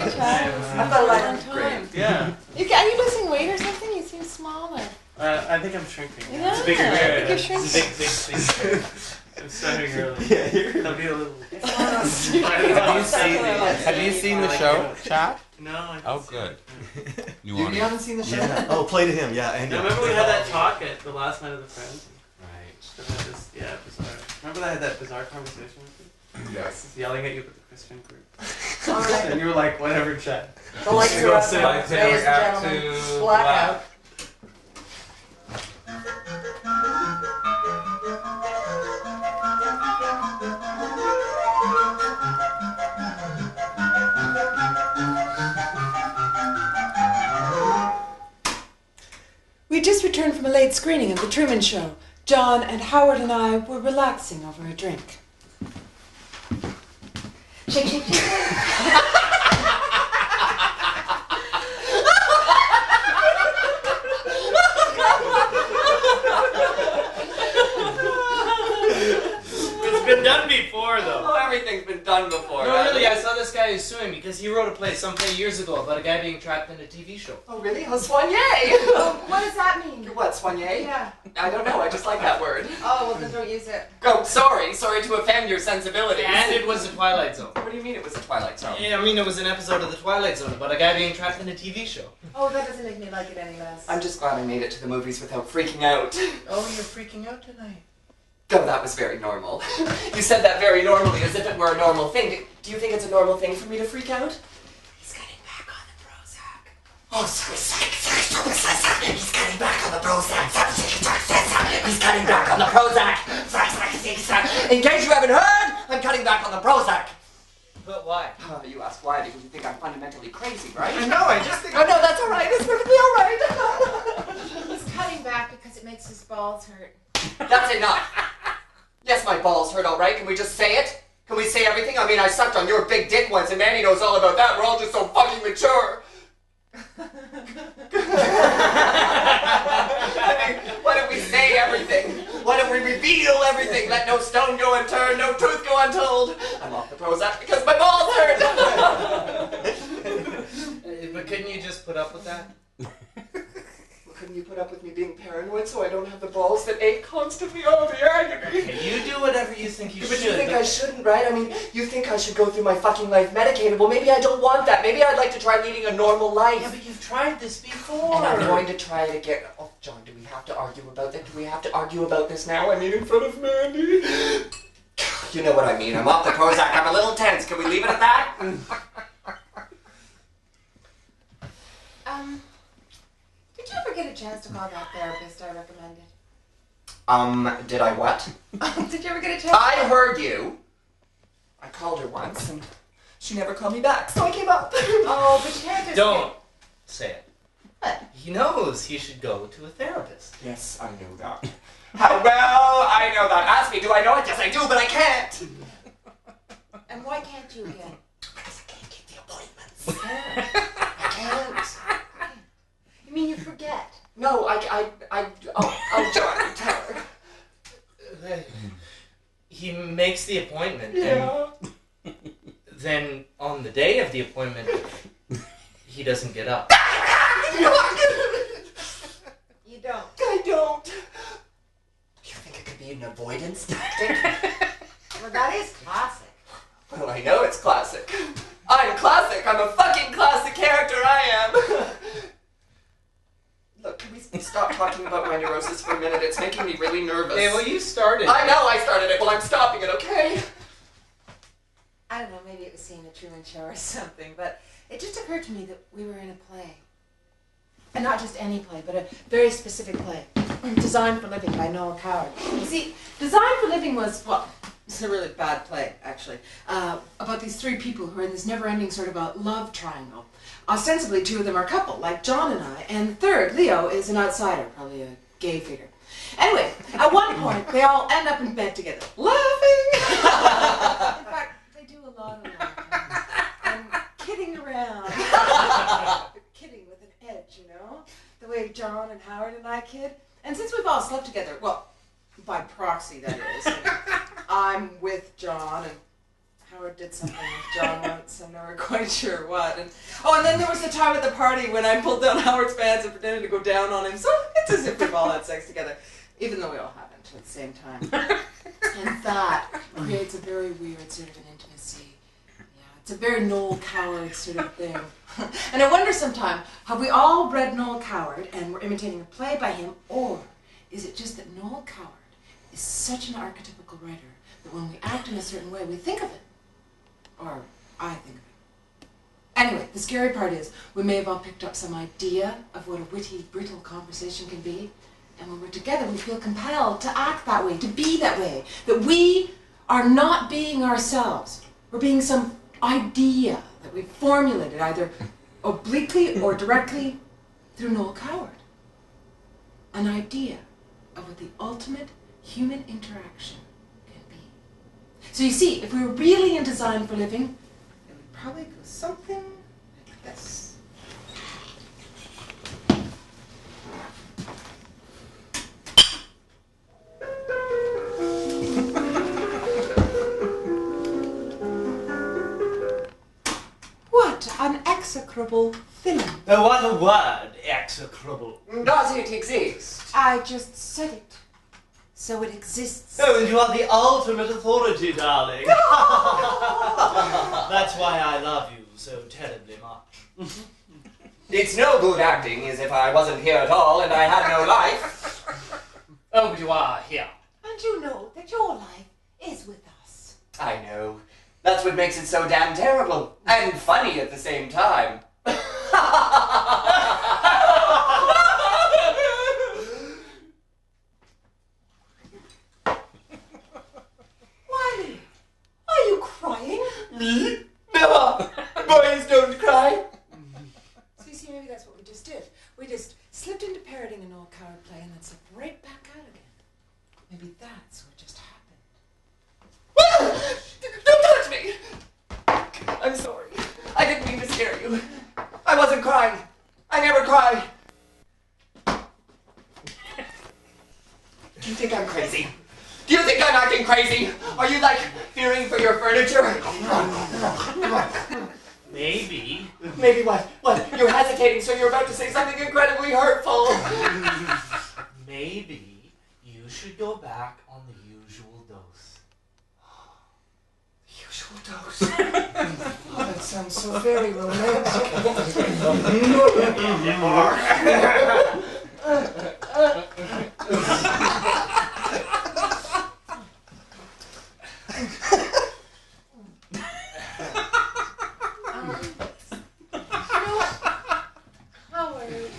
I felt like I'm great. Yeah. Are you losing weight or something? You seem smaller. I think I'm shrinking. Yeah, It's a bigger I bear. think you're shrinking. It's a big. I'm starting early. Yeah, I'll be a little. Have you seen the show, Chad? No, I haven't Oh, seen good. it. You You want it? haven't seen the show? Yeah. Oh, play to him. Yeah. And I remember we had that talk at the last night of the Friends. Right. That had this, bizarre. Remember I had that bizarre conversation with you? Yes. Just yelling at you about the Christian group. Alright. And you were like, whatever, Chad. The lights are up now. Lights Ladies and act gentlemen, to blackout. We just returned from a late screening of The Truman Show. John and Howard and I were relaxing over a drink. Shake, shake, shake. It's been done before, though. Oh, everything's been done before. No, really, I saw this guy who's suing me because he wrote a play some play years ago about a guy being trapped in a TV show. Oh, really? Oh, soigné! Oh, what does that mean? What, soigné? Yeah. I don't know, I just like that word. Oh, well, then don't use it. Oh, sorry to offend your sensibilities. And it was a Twilight Zone. What do you mean it was a Twilight Zone? Yeah, I mean, it was an episode of the Twilight Zone about a guy being trapped in a TV show. Oh, that doesn't make me like it any less. I'm just glad I made it to the movies without freaking out. Oh, you're freaking out tonight. Oh, that was very normal. You said that very normally, as if it were a normal thing. Do you think it's a normal thing for me to freak out? He's getting back on the Prozac. Oh, he's getting back on the Prozac. He's cutting back on the Prozac. In case you haven't heard, I'm cutting back on the Prozac. But why? You ask why, because you think I'm fundamentally crazy, right? I know, I just think... Oh, no, that's all right. It's perfectly all right. He's cutting back because it makes his balls hurt. That's enough. Yes, my balls hurt, all right. Can we just say it? Can we say everything? I mean, I sucked on your big dick once, and Manny knows all about that. We're all just so fucking mature. I mean, why don't we say everything? Why don't we reveal everything? Let no stone go unturned, no truth go untold. I'm off the Prozac because my balls hurt. But couldn't you just put up with that? Couldn't you put up with me being paranoid so I don't have the balls that ache constantly? Oh, the agony. Okay, you do whatever you think you But should. you think I shouldn't, right? I mean, you think I should go through my fucking life medicated. Well, maybe I don't want that. Maybe I'd like to try leading a normal life. Yeah, but you've tried this before. And I'm going to try it again. Oh, John, do we have to argue about that? Do we have to argue about this now? I mean, in front of Mandy? You know what I mean. I'm off the Prozac. I'm a little tense. Can we leave it at that? Did you ever get a chance to call that therapist I recommended? Did I what? Did you ever get a chance? I heard you. I called her once, and she never called me back, so I gave up. Oh, but you can't just... Don't say it. What? He knows he should go to a therapist. Yes, I know that. How well I know that. Ask me, do I know it? Yes, I do, but I can't. And why can't you again? Because I can't keep the appointments. I can't. You mean you forget? No, I'll John, tell her. He makes the appointment, Yeah. and then on the day of the appointment, he doesn't get up. You don't. I don't. Do you think it could be an avoidance tactic? Well, that is classic. Well, I know it's classic. I'm classic. I'm a fucking classic character, I am. Look, can we stop talking about my neurosis for a minute? It's making me really nervous. Hey, well, you started. I know I started it. Well, I'm stopping it, okay? I don't know, maybe it was seeing a Truman Show or something, but it just occurred to me that we were in a play. And not just any play, but a very specific play. Designed for Living by Noel Coward. You see, Designed for Living was, well, it's a really bad play, actually, about these three people who are in this never-ending sort of a love triangle. Ostensibly, two of them are a couple, like John and I, and the third, Leo, is an outsider, probably a gay figure. Anyway, at one point, they all end up in bed together, laughing! In fact, they do a lot of laughing. And kidding around. Kidding with an edge, you know? The way John and Howard and I kid. And since we've all slept together, well, by proxy, that is. I'm with John, and Howard did something with John once. I'm never quite sure what. And then there was the time at the party when I pulled down Howard's pants and pretended to go down on him. So it's as if we've all had sex together, even though we all haven't at the same time. And that creates a very weird sort of an intimacy. Yeah, it's a very Noel Coward sort of thing. And I wonder sometime, have we all read Noel Coward and we're imitating a play by him, or is it just that Noel Coward is such an archetypical writer that when we act in a certain way, we think of it? Or I think of it. Anyway, the scary part is we may have all picked up some idea of what a witty, brittle conversation can be, and when we're together, we feel compelled to act that way, to be that way, that we are not being ourselves. We're being some idea that we've formulated either obliquely or directly through Noel Coward. An idea of what the ultimate human interaction can be. So you see, if we were really in design for living, it would probably go something like this. What an execrable villain. Oh, what a word, execrable. Does it exist? I just said it. So it exists. Oh, and you are the ultimate authority, darling. That's why I love you so terribly much. It's no good acting as if I wasn't here at all and I had no life. Oh, but you are here. And you know that your life is with us. I know. That's what makes it so damn terrible. And funny at the same time. Wiley, are you crying? Me? Never! Boys don't cry. So you see, maybe that's what we just did. We just slipped into parroting an old Coward play and then slipped right back out again. Maybe that's what just happened. Don't touch me! I'm sorry. I didn't mean to scare you. I wasn't crying. I never cry. Do you think I'm crazy? Do you think I'm acting crazy? Are you like fearing for your furniture? Maybe. Maybe what? What? You're hesitating, so you're about to say something incredibly hurtful. Maybe you should go back on the usual dose. Usual dose. Oh, that sounds so very romantic. Howard,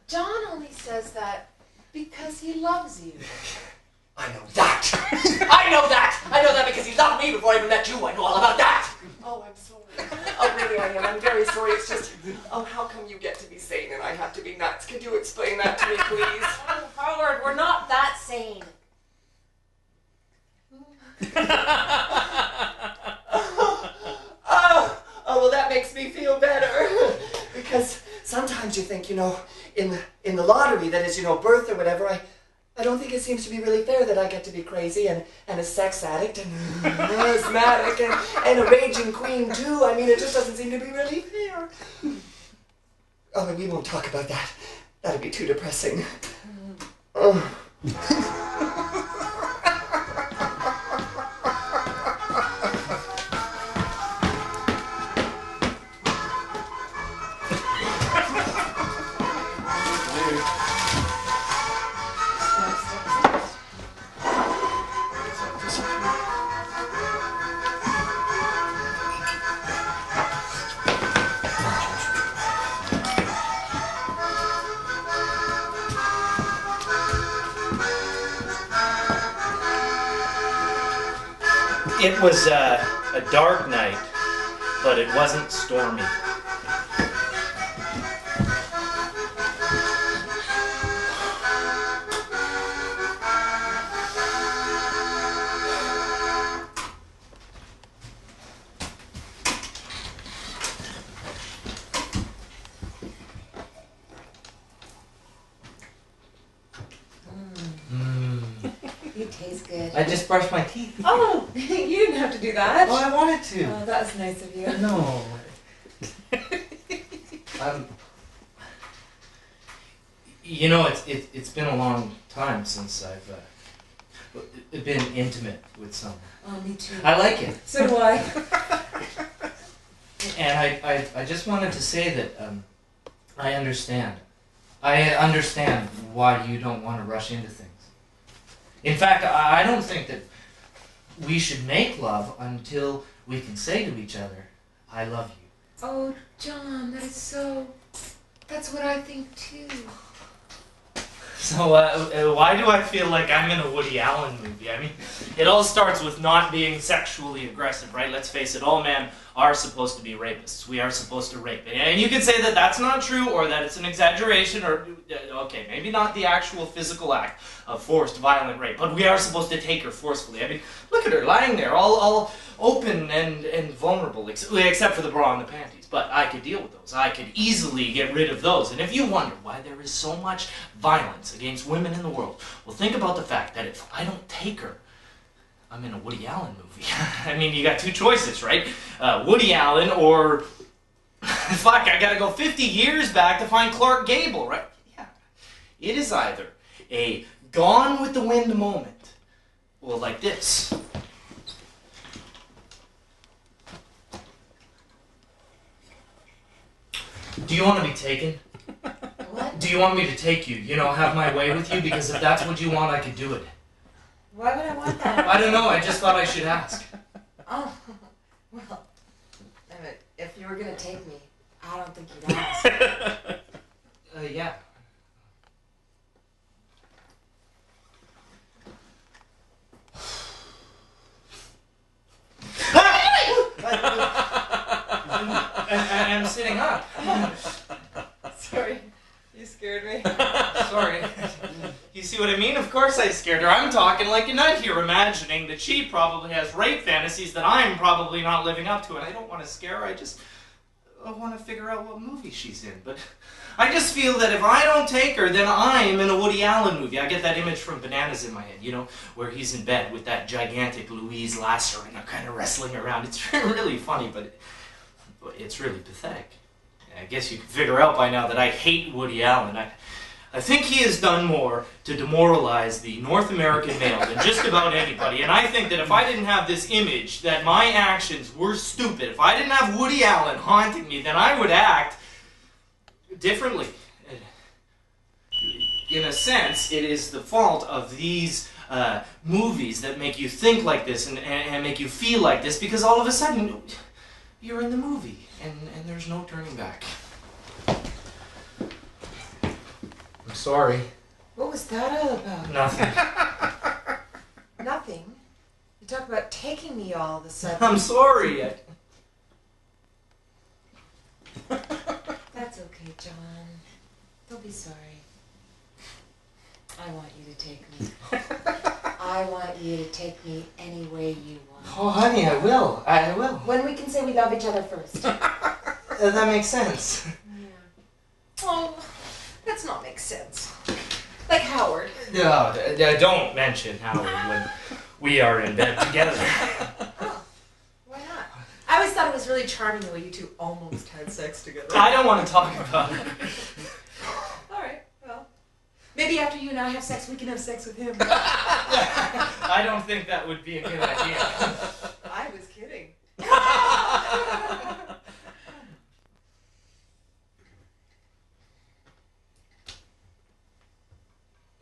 John only says that because he loves you. I know that. I know that. I know that because he loved me before I even met you. I know all about that. Oh, I'm sorry. Oh, really, I am. I'm very sorry. It's just, oh, how come you get to be sane and I have to be nuts? Could you explain that to me, please? Oh, Howard, we're not that sane. Oh, well, that makes me feel better. Because sometimes you think, in the lottery that is, birth or whatever, I don't think it seems to be really fair that I get to be crazy and a sex addict and asthmatic and a raging queen too. I mean, it just doesn't seem to be really fair. Oh, and we won't talk about that. That'd be too depressing. Oh. It was a dark night, but it wasn't stormy. You taste good. I just brushed my teeth. Oh, you didn't have to do that. Oh, I wanted to. Oh, that was nice of you. No. You know, it's been a long time since I've been intimate with someone. Oh, me too. I like it. So do I. And I just wanted to say that I understand. I understand why you don't want to rush into things. In fact, I don't think that we should make love until we can say to each other, I love you. Oh, John, that is so... That's what I think too. So, why do I feel like I'm in a Woody Allen movie? I mean, it all starts with not being sexually aggressive, right? Let's face it, all men are supposed to be rapists. We are supposed to rape. And you can say that that's not true, or that it's an exaggeration, or, okay, maybe not the actual physical act of forced, violent rape, but we are supposed to take her forcefully. I mean, look at her lying there, all open and vulnerable, except for the bra and the panties. But I could deal with those. I could easily get rid of those. And if you wonder why there is so much violence against women in the world, well, think about the fact that if I don't take her, I'm in a Woody Allen movie. I mean, you got two choices, right? Woody Allen or... Fuck, I gotta go 50 years back to find Clark Gable, right? Yeah. It is either a Gone with the Wind moment, or like this. Do you want to be taken? What? Do you want me to take you? You know, have my way with you? Because if that's what you want, I could do it. Why would I want that? I don't know, I just thought I should ask. Oh, well, if you were going to take me, I don't think you'd ask. Yeah. I'm sitting up. Sorry, you scared me. Sorry. You see what I mean? Of course I scared her. I'm talking like a nut here, imagining that she probably has rape fantasies that I'm probably not living up to, and I don't want to scare her. I want to figure out what movie she's in. But I just feel that if I don't take her, then I'm in a Woody Allen movie. I get that image from Bananas in my head, you know, where he's in bed with that gigantic Louise Lasser and they're kind of wrestling around. It's really funny, but it's really pathetic. I guess you can figure out by now that I hate Woody Allen. I think he has done more to demoralize the North American male than just about anybody. And I think that if I didn't have this image that my actions were stupid, if I didn't have Woody Allen haunting me, then I would act differently. In a sense, it is the fault of these movies that make you think like this and make you feel like this, because all of a sudden you're in the movie and there's no turning back. I'm sorry. What was that all about? Nothing. Nothing? You talk about taking me all of a sudden. I'm sorry. That's okay, John. Don't be sorry. I want you to take me. I want you to take me any way you want. Oh, honey, I will. I will. When we can say we love each other first. That makes sense. Yeah. Oh, that's not make sense. Like Howard. No, don't mention Howard when we are in bed together. Oh, why not? I always thought it was really charming the way you two almost had sex together. I don't want to talk about it. Alright, well. Maybe after you and I have sex, we can have sex with him. I don't think that would be a good idea. I was kidding.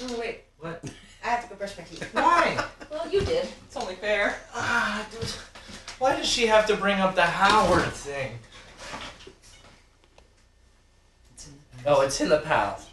Oh, wait. What? I have to go brush my teeth. Why? Well, you did. It's only fair. Dude, why does she have to bring up the Howard thing? It's in the past. Oh, it's in the past.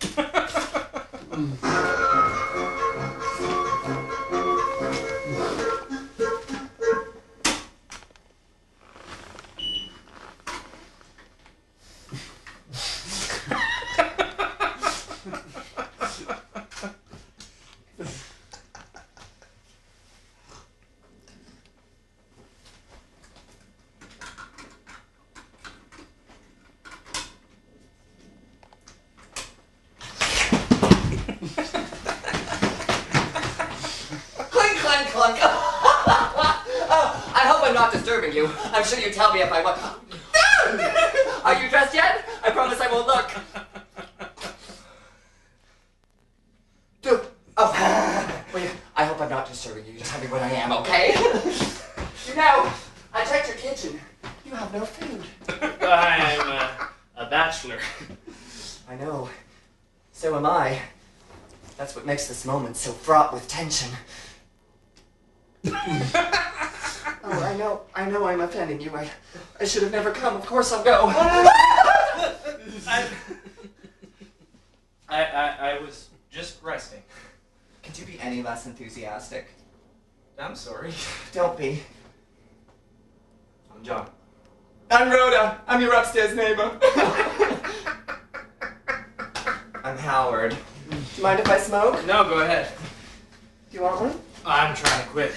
disturbing you. I'm sure you'd tell me if I was. Are you dressed yet? I promise I won't look. Oh, wait, I hope I'm not disturbing you. You tell me when I am, okay? You know, I checked your kitchen. You have no food. I'm a bachelor. I know. So am I. That's what makes this moment so fraught with tension. Oh, I know I'm offending you. I should have never come. Of course I'll go. I was just resting. Could you be any less enthusiastic? I'm sorry. Don't be. I'm John. I'm Rhoda. I'm your upstairs neighbor. I'm Howard. Do you mind if I smoke? No, go ahead. Do you want one? I'm trying to quit.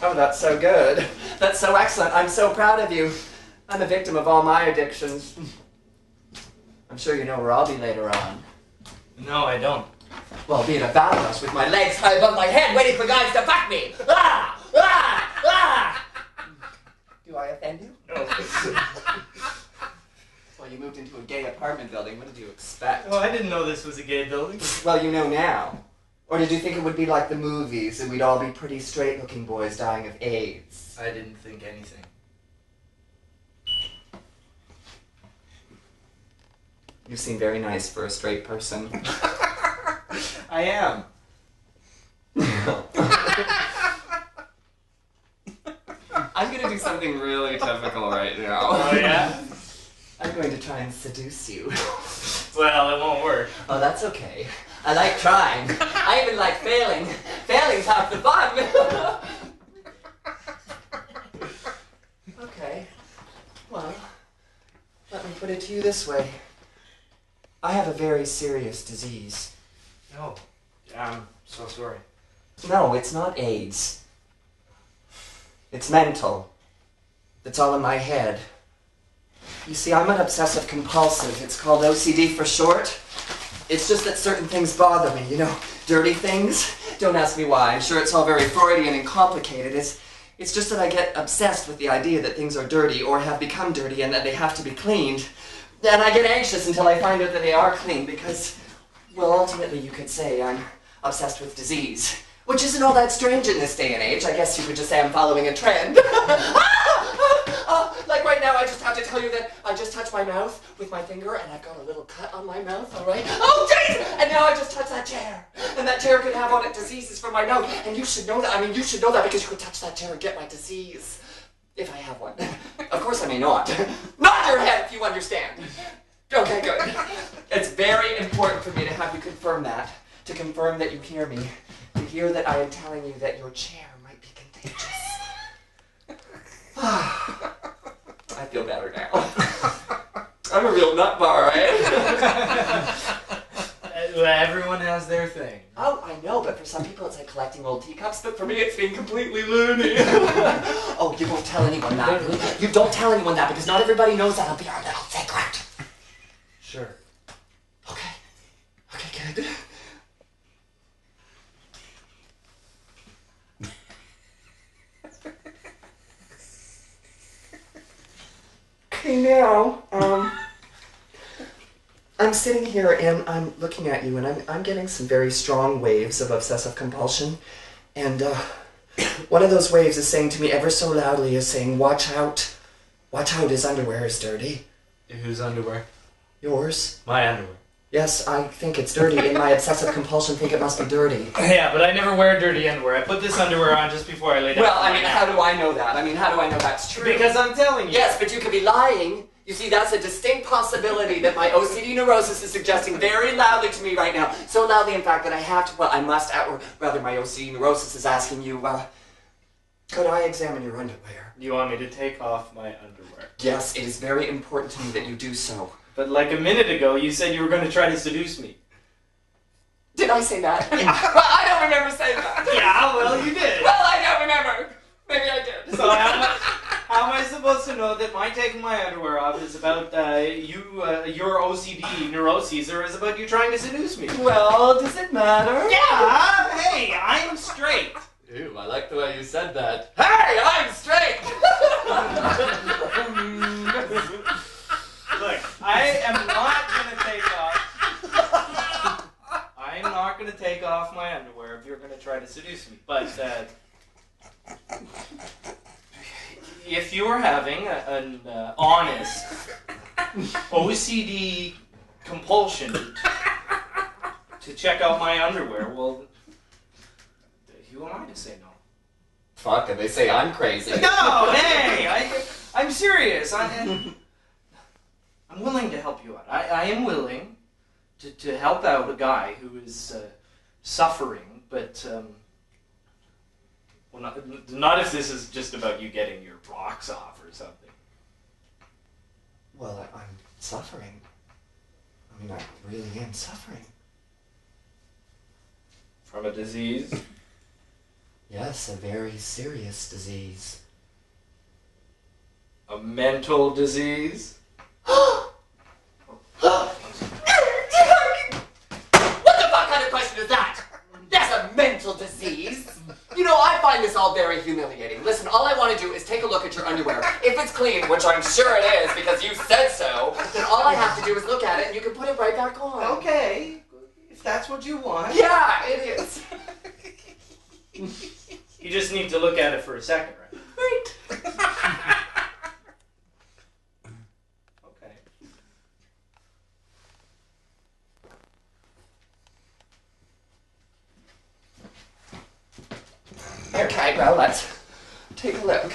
Oh, that's so good. That's so excellent. I'm so proud of you. I'm a victim of all my addictions. I'm sure you know where I'll be later on. No, I don't. Well, I'll be at a bathhouse with my legs high above my head waiting for guys to fuck me. Ah! Ah! Ah! Do I offend you? No. Well, you moved into a gay apartment building. What did you expect? Well, I didn't know this was a gay building. Well, you know now. Or did you think it would be like the movies and we'd all be pretty straight-looking boys dying of AIDS? I didn't think anything. You seem very nice for a straight person. I am. I'm gonna do something really typical right now. Oh, yeah? I'm going to try and seduce you. Well, it won't work. Oh, that's okay. I like trying. I even like failing. Failing's half the fun. Okay. Well, let me put it to you this way. I have a very serious disease. No. I'm so sorry. No, it's not AIDS. It's mental. It's all in my head. You see, I'm an obsessive compulsive. It's called OCD for short. It's just that certain things bother me, you know, dirty things. Don't ask me why. I'm sure it's all very Freudian and complicated. It's just that I get obsessed with the idea that things are dirty or have become dirty and that they have to be cleaned. And I get anxious until I find out that they are clean because, well, ultimately you could say I'm obsessed with disease. Which isn't all that strange in this day and age. I guess you could just say I'm following a trend. Like right now, I just have to tell you that I just touched my mouth with my finger and I've got a little cut on my mouth, all right? Oh, jeez! And now I just touched that chair. And that chair could have on it diseases from my mouth. And you should know that. I mean, you should know that because you could touch that chair and get my disease. If I have one. Of course I may not. Nod your head if you understand. Okay, good. It's very important for me to have you confirm that. To confirm that you hear me. To hear that I am telling you that your chair might be contagious. I feel better now. I'm a real nut bar, eh? Everyone has their thing. Oh, I know, but for some people it's like collecting old teacups, but for me it's being completely loony. Oh, you won't tell anyone that. You don't tell anyone that because not everybody knows that'll be our little secret. Sure. Okay. Okay, good. Okay, now, I'm sitting here and I'm looking at you and I'm getting some very strong waves of obsessive compulsion. And one of those waves is saying to me ever so loudly, is saying, watch out, his underwear is dirty. Whose underwear? Yours? My underwear. Yes, I think it's dirty. In my obsessive compulsion, think it must be dirty. Yeah, but I never wear dirty underwear. I put this underwear on just before I lay down. Well, I mean, how do I know that? I mean, how do I know that's true? Because I'm telling you. Yes, but you could be lying. You see, that's a distinct possibility that my OCD neurosis is suggesting very loudly to me right now. So loudly, in fact, that I have to, well, I must, or rather my OCD neurosis is asking you, could I examine your underwear? You want me to take off my underwear? Yes, it is very important to me that you do so. But like a minute ago, you said you were going to try to seduce me. Did I say that? Well, I don't remember saying that. Yeah, well, you did. Well, I don't remember. Maybe I did. So how am I supposed to know that my taking my underwear off is about your OCD neuroses, or is about you trying to seduce me? Well, does it matter? Yeah. Hey, I'm straight. Ew, I like the way you said that. Hey, I'm straight! if you were having an honest OCD compulsion to check out my underwear, well, who am I to say no? Fuck, and they say I'm crazy. No, hey, I'm serious. I'm willing to help you out. I am willing to help out a guy who is suffering, but well, not if this is just about you getting your rocks off or something. Well, I'm suffering. I mean, I really am suffering. From a disease? Yes, a very serious disease. A mental disease? What the fuck kind of question is that? That's a mental disease. You know, I find this all very humiliating. Listen, all I want to do is take a look at your underwear. If it's clean, which I'm sure it is because you said so, then all I have to do is look at it and you can put it right back on. Okay, if that's what you want. Yeah, it is. You just need to look at it for a second, right? Right. Okay. Okay, well, let's take a look.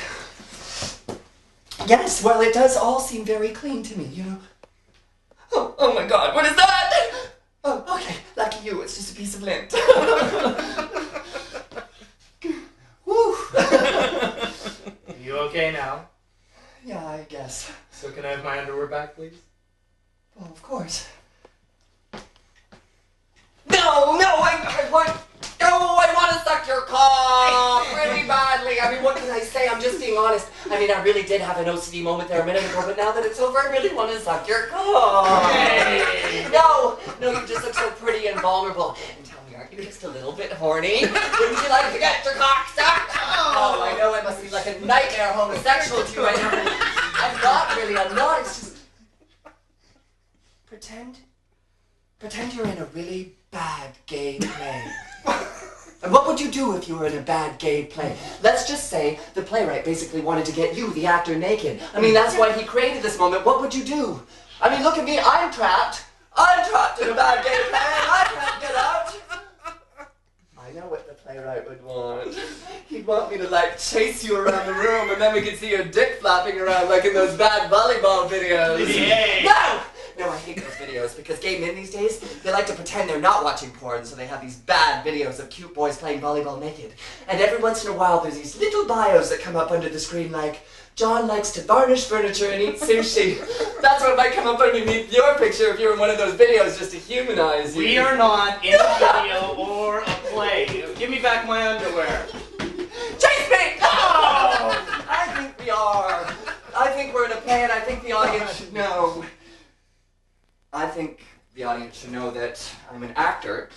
Yes, well, it does all seem very clean to me, you know. Oh my god, what is that? Oh, okay, lucky you, it's just a piece of lint. Woo. You okay now? Yeah, I guess. So can I have my underwear back, please? Well, of course. No, I want... No, I want to suck your cock really badly. I mean, what can I say? I'm just being honest. I mean, I really did have an OCD moment there a minute ago, but now that it's over, I really want to suck your cock. Hey. No, you just look so pretty and vulnerable. And tell me, aren't you just a little bit horny? Wouldn't you like to get your cock sucked? Oh, I know I must be like a nightmare homosexual to you right now. I'm not really, it's just... Pretend you're in a really bad gay play. And what would you do if you were in a bad gay play? Let's just say the playwright basically wanted to get you, the actor, naked. I mean, that's why he created this moment. What would you do? I mean, look at me. I'm trapped. I'm trapped in a bad gay play. I can't get out. I know what the playwright would want. He'd want me to, like, chase you around the room, and then we could see your dick flapping around like in those bad volleyball videos. Yay. No, I hate those videos because gay men these days, they like to pretend they're not watching porn, so they have these bad videos of cute boys playing volleyball naked. And every once in a while, there's these little bios that come up under the screen like, John likes to varnish furniture and eat sushi. That's what might come up underneath your picture if you were in one of those videos just to humanize you. We are not in a video or a play. Give me back my underwear. Chase me! No! I think we are. I think we're in a play and I think the audience should know. I think the audience should know that I'm an actor,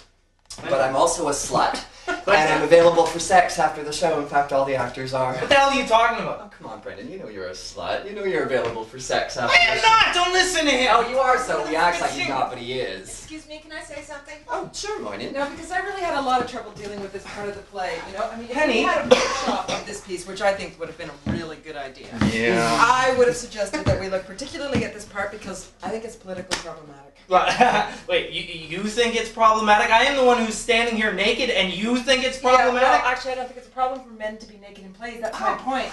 but I'm also a slut, and I'm available for sex after the show. In fact, all the actors are. What the hell are you talking about? Oh, come on, Brendan. You know you're a slut. You know you're available for sex after I the am show. not! Don't listen to him! Oh, you are so. He acts like he's not, but he is. Excuse me, can I say something? Oh, sure, Moynihan. No, because I really had a lot of trouble dealing with this part of the play, you know? I mean, if Penny. we had a workshop of this piece, which I think would have been a really good idea, Yeah. I would have suggested that we look particularly at this part because I think it's politically problematic. Wait, you think it's problematic? I am the one who's standing here naked and you think it's problematic? Yeah, well, actually, I don't think it's a problem for men to be naked in plays. That's my point.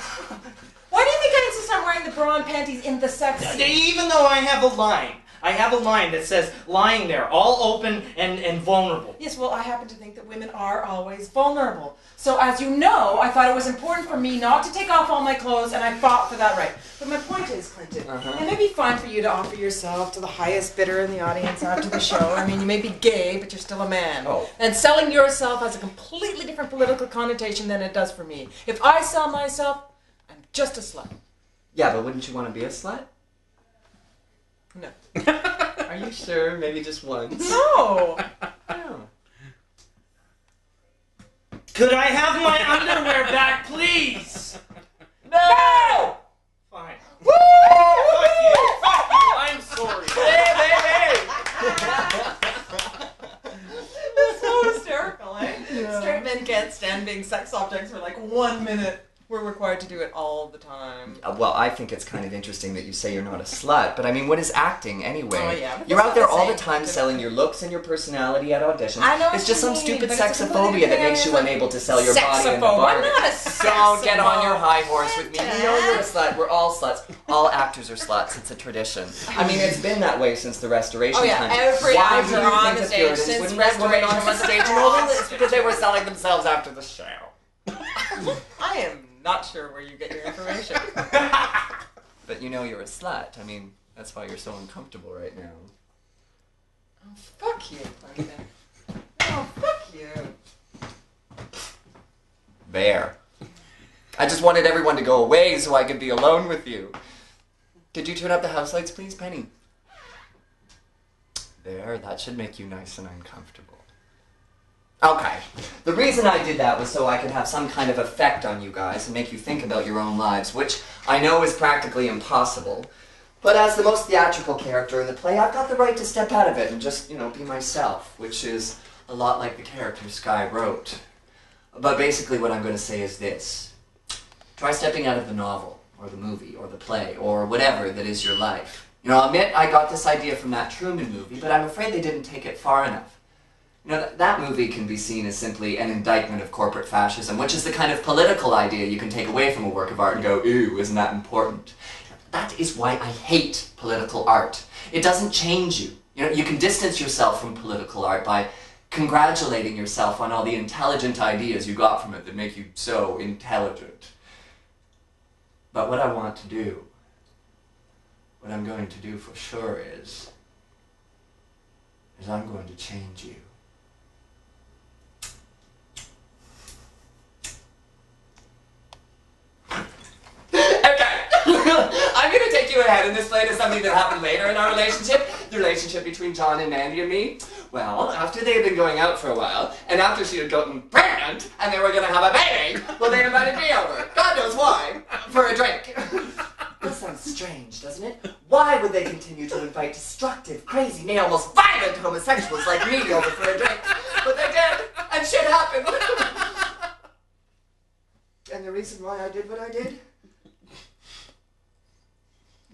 Why do you think I insist on wearing the bra and panties in the sex scene? Even though I have a line that says, lying there, all open and vulnerable. Yes, well, I happen to think that women are always vulnerable. So, as you know, I thought it was important for me not to take off all my clothes, and I fought for that right. But my point is, Clinton, it may be fine for you to offer yourself to the highest bidder in the audience after the show. I mean, you may be gay, but you're still a man. Oh. And selling yourself has a completely different political connotation than it does for me. If I sell myself, I'm just a slut. Yeah, but wouldn't you want to be a slut? No. Are you sure? Maybe just once. No! No. Could I have my underwear back, please? No! Fine. Woo! Fuck you, I'm sorry. Hey, It's so hysterical, eh? Yeah. Straight men can't stand being sex objects for like 1 minute. We're required to do it all the time. Well, I think it's kind of interesting that you say you're not a slut, but I mean, what is acting anyway? Oh, yeah, but You're that's out there not the all the same. time selling your looks and your personality at auditions. I know It's what just you some mean, stupid but it's a completely sexophobia that makes you different- unable to sell your body in the Sexophobe. bar. I'm not a Don't get on your sexophobe. high horse with me. You know you're a slut. We're all sluts. All actors are sluts. It's a tradition. I mean, it's been that way since the Restoration Oh, yeah, time. every Why actor do you on think the the stage Puritans since wouldn't let women on the Restoration stage? was And all it's because they were selling themselves after the show. I am not sure where you get your information. But you know you're a slut. I mean, that's why you're so uncomfortable right now. Oh, fuck you, Plankton. Oh, fuck you. There. I just wanted everyone to go away so I could be alone with you. Could you turn up the house lights, please, Penny? There, that should make you nice and uncomfortable. Okay. The reason I did that was so I could have some kind of effect on you guys and make you think about your own lives, which I know is practically impossible. But as the most theatrical character in the play, I've got the right to step out of it and just, you know, be myself, which is a lot like the character Skye wrote. But basically what I'm going to say is this. Try stepping out of the novel, or the movie, or the play, or whatever that is your life. You know, I'll admit I got this idea from that Truman movie, but I'm afraid they didn't take it far enough. You know, that movie can be seen as simply an indictment of corporate fascism, which is the kind of political idea you can take away from a work of art and go, ooh, isn't that important? That is why I hate political art. It doesn't change you. You know, you can distance yourself from political art by congratulating yourself on all the intelligent ideas you got from it that make you so intelligent. But what I want to do, what I'm going to do for sure is I'm going to change you. I'm going to take you ahead in this play to something that happened later in our relationship. The relationship between John and Mandy and me. Well, after they had been going out for a while, and after she had gotten pregnant, and they were going to have a baby, well, they invited me over. God knows why. For a drink. That sounds strange, doesn't it? Why would they continue to invite destructive, crazy, nay, almost violent homosexuals like me over for a drink? But they did, and shit happened. And the reason why I did what I did?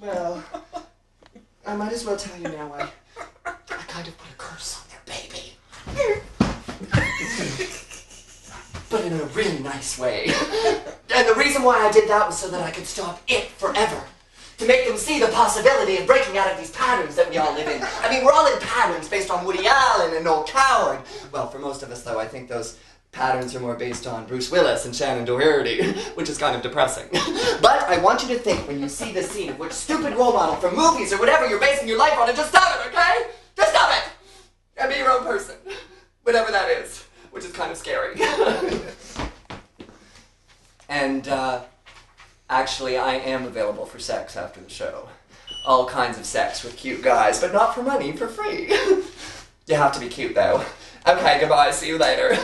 Well, I might as well tell you now, I kind of put a curse on their baby. But in a really nice way. And the reason why I did that was so that I could stop it forever. To make them see the possibility of breaking out of these patterns that we all live in. I mean, we're all in patterns based on Woody Allen and Noel Coward. Well, for most of us, though, I think those patterns are more based on Bruce Willis and Shannon Doherty, which is kind of depressing. But I want you to think when you see this scene of which stupid role model from movies or whatever you're basing your life on, and just stop it, okay? Just stop it! And be your own person. Whatever that is, which is kind of scary. And, actually, I am available for sex after the show. All kinds of sex with cute guys, but not for money, for free. You have to be cute, though. Okay, goodbye, see you later.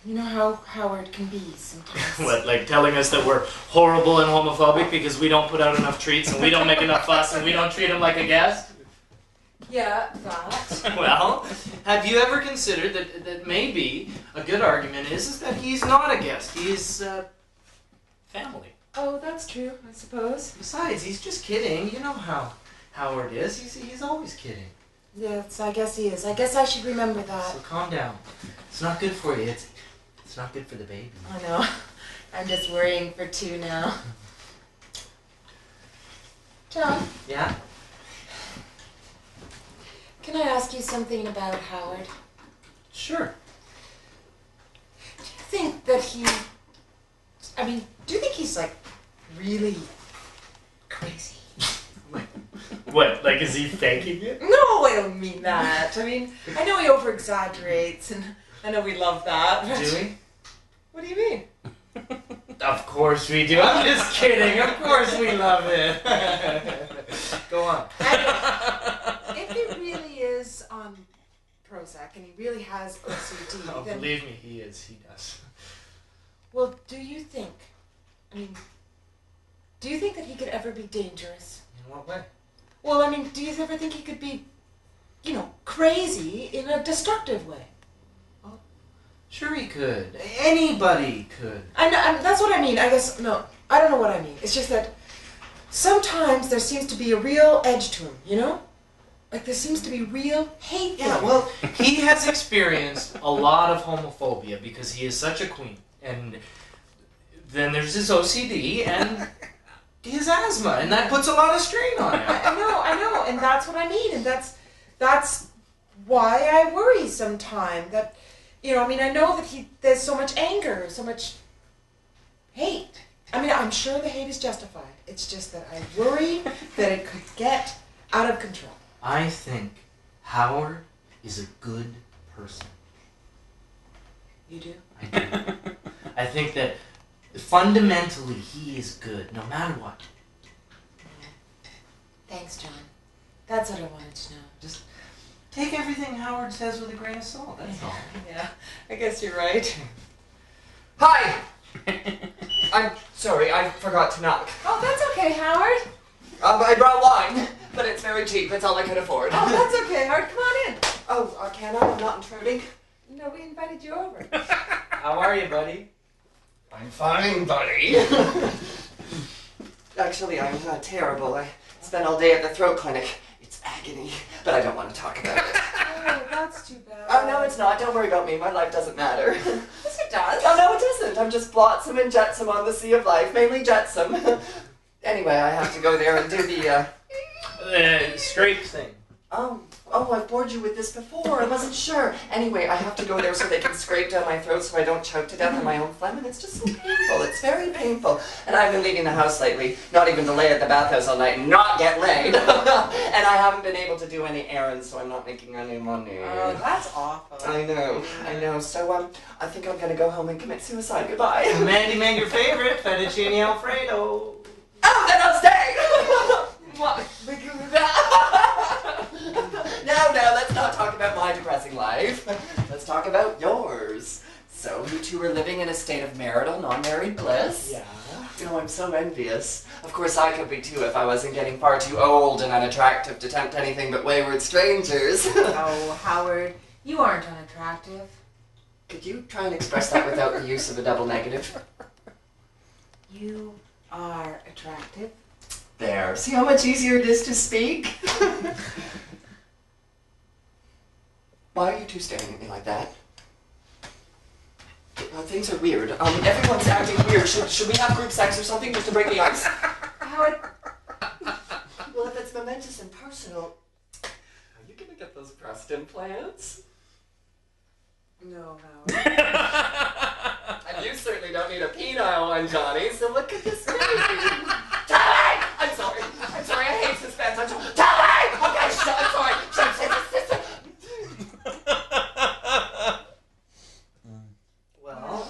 You know how Howard can be sometimes. What, like telling us that we're horrible and homophobic because we don't put out enough treats and we don't make enough fuss and we don't treat him like a guest? Yeah, that. Well, have you ever considered that maybe a good argument is that he's not a guest, he's family. Oh, that's true, I suppose. Besides, he's just kidding. You know how Howard is. He's always kidding. Yes, I guess he is. I guess I should remember that. So calm down. It's not good for you. It's not good for the baby. I know. I'm just worrying for two now. John, Yeah? can I ask you something about Howard? Sure. Do you think that do you think he's like really crazy? What? Like, is he faking it? No, I don't mean that. I mean, I know he over-exaggerates, and I know we love that. But Do we? what do you mean? Of course we do. I'm just kidding. Of course we love it. Go on. If he really is on Prozac and he really has OCD, Oh, then believe me, he is. He does. well, do you think that he could ever be dangerous? In what way? Well, I mean, do you ever think he could be, crazy in a destructive way? Sure he could. Anybody could. I know, that's what I mean. I guess, no, I don't know what I mean. It's just that sometimes there seems to be a real edge to him, Like there seems to be real hate there. Yeah, well, he has experienced a lot of homophobia because he is such a queen. And then there's his OCD and his asthma, and that puts a lot of strain on him. I know, and that's what I mean, and that's why I worry sometimes that, I know that there's so much anger, so much hate. I mean, I'm sure the hate is justified. It's just that I worry that it could get out of control. I think Howard is a good person. You do? I do. I think that fundamentally he is good, no matter what. Thanks, John. That's what I wanted to know. Just take everything Howard says with a grain of salt, that's all. Yeah, I guess you're right. Hi! I'm sorry, I forgot to knock. Oh, that's okay, Howard. I brought wine, but it's very cheap. It's all I could afford. Oh, that's okay, Howard. Come on in. Oh, can I? I'm not intruding. No, we invited you over. How are you, buddy? I'm fine, buddy. Actually, I'm terrible. I spent all day at the throat clinic. It's agony, but I don't want to talk about it. Oh, that's too bad. Oh, no, it's not. Don't worry about me. My life doesn't matter. Yes, it does. Oh, no, it doesn't. I'm just flotsam and jetsam on the sea of life, mainly jetsam. Anyway, I have to go there and do the, Scrape thing. Oh, I've bored you with this before. I wasn't sure. Anyway, I have to go there so they can scrape down my throat so I don't choke to death on my own phlegm, and it's just so painful. It's very painful. And I've been leaving the house lately, not even to lay at the bathhouse all night and not get laid. And I haven't been able to do any errands, so I'm not making any money. Oh, that's awful. I know. So, I think I'm gonna go home and commit suicide. Goodbye. Mandy made your favorite, fettuccine alfredo. Oh, then I'll stay! No, let's not talk about my depressing life. Let's talk about yours. So, you two are living in a state of marital, non-married bliss? Yeah. Oh, I'm so envious. Of course, I could be too if I wasn't getting far too old and unattractive to tempt anything but wayward strangers. Oh, Howard, you aren't unattractive. Could you try and express that without the use of a double negative? You are attractive. There. See how much easier it is to speak? Why are you two staring at me like that? Things are weird. Everyone's acting weird. Should we have group sex or something just to break the ice? Howard. Well, if it's momentous and personal, are you gonna get those breast implants? No, Howard. And you certainly don't need a penile one, Johnny, so look at this baby. Johnny! I'm sorry, I hate suspense. I'm sorry. Johnny! Okay, shut, I'm sorry. Shut. Well,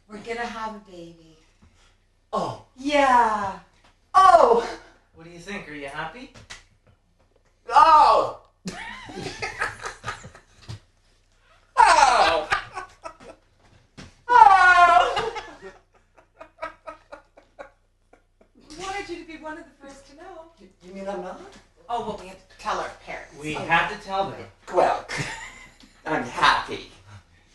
We're gonna have a baby. Oh. Yeah. Oh! what do you think? Are you happy? Oh! Oh! Oh! We wanted you to be one of the first to know. You mean I'm not? Oh, well, we have to tell our parents. We had to tell them. Well, I'm happy.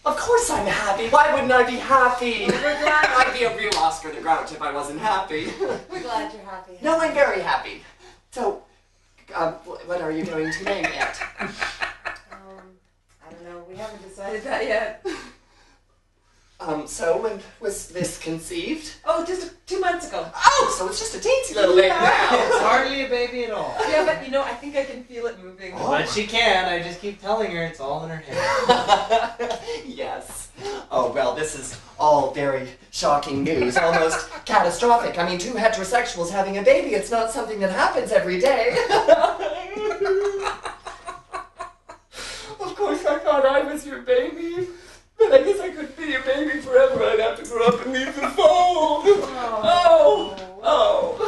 Of course I'm happy. Why wouldn't I be happy? We're glad. I'd be a real Oscar the Grouch if I wasn't happy. We're glad you're happy. No, I'm very happy. So, what are you doing today yet? I don't know. We haven't decided that yet. So when was this conceived? Oh, just 2 months ago. Oh, so it's just a teensy little baby now. It's hardly a baby at all. Yeah, but I think I can feel it moving. But she can. I just keep telling her it's all in her head. Yes. Oh, well, this is all very shocking news, almost catastrophic. I mean, two heterosexuals having a baby, it's not something that happens every day. Of course, I thought I was your baby, but I guess I couldn't be your baby forever. I'd have to grow up and leave the fold. Oh.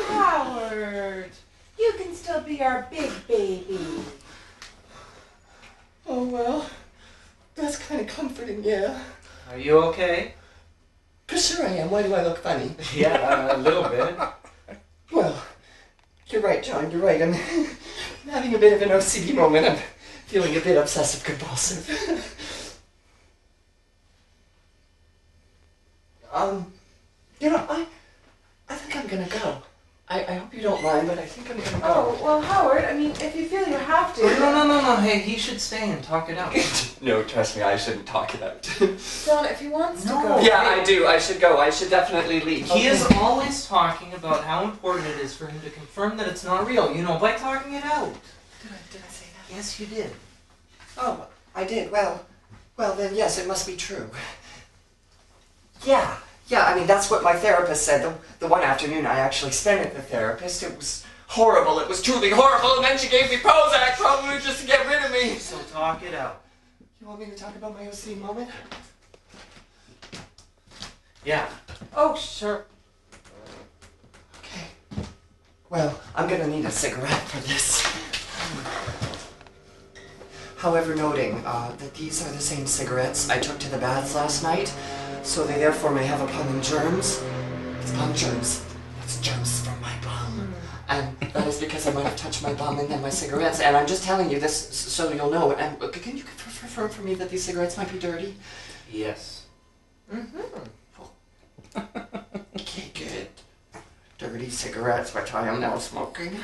Howard, you can still be our big baby. Oh, well, that's kind of comforting, yeah. Are you okay? Sure I am. Why do I look funny? Yeah, a little bit. Well, you're right, John, you're right. I'm having a bit of an OCD moment. I'm feeling a bit obsessive-compulsive. You know, I think I'm gonna go. I hope you don't mind, but I think I'm gonna go. Oh, well, Howard, I mean, if you feel you have to. No. Hey, he should stay and talk it out. No, trust me, I shouldn't talk it out. John, if he wants to No. go. Yeah, I do. I should go. I should definitely leave. He is always talking about how important it is for him to confirm that it's not real, by talking it out. Did I say that? Yes, you did. Oh, I did. Well, then yes, it must be true. Yeah, I mean, that's what my therapist said. The one afternoon I actually spent at the therapist, it was horrible. It was truly horrible, and then she gave me Prozac, probably just to get rid of me. So talk it out. You want me to talk about my OCD moment? Yeah. Oh, sure. Okay. Well, I'm gonna need a cigarette for this. However, noting that these are the same cigarettes I took to the baths last night, so they therefore may have upon them germs. It's bum germs. It's germs from my bum. And that is because I might have touched my bum and then my cigarettes. And I'm just telling you this so you'll know. And can you confirm for me that these cigarettes might be dirty? Yes. Okay, good. Dirty cigarettes, which I am now smoking.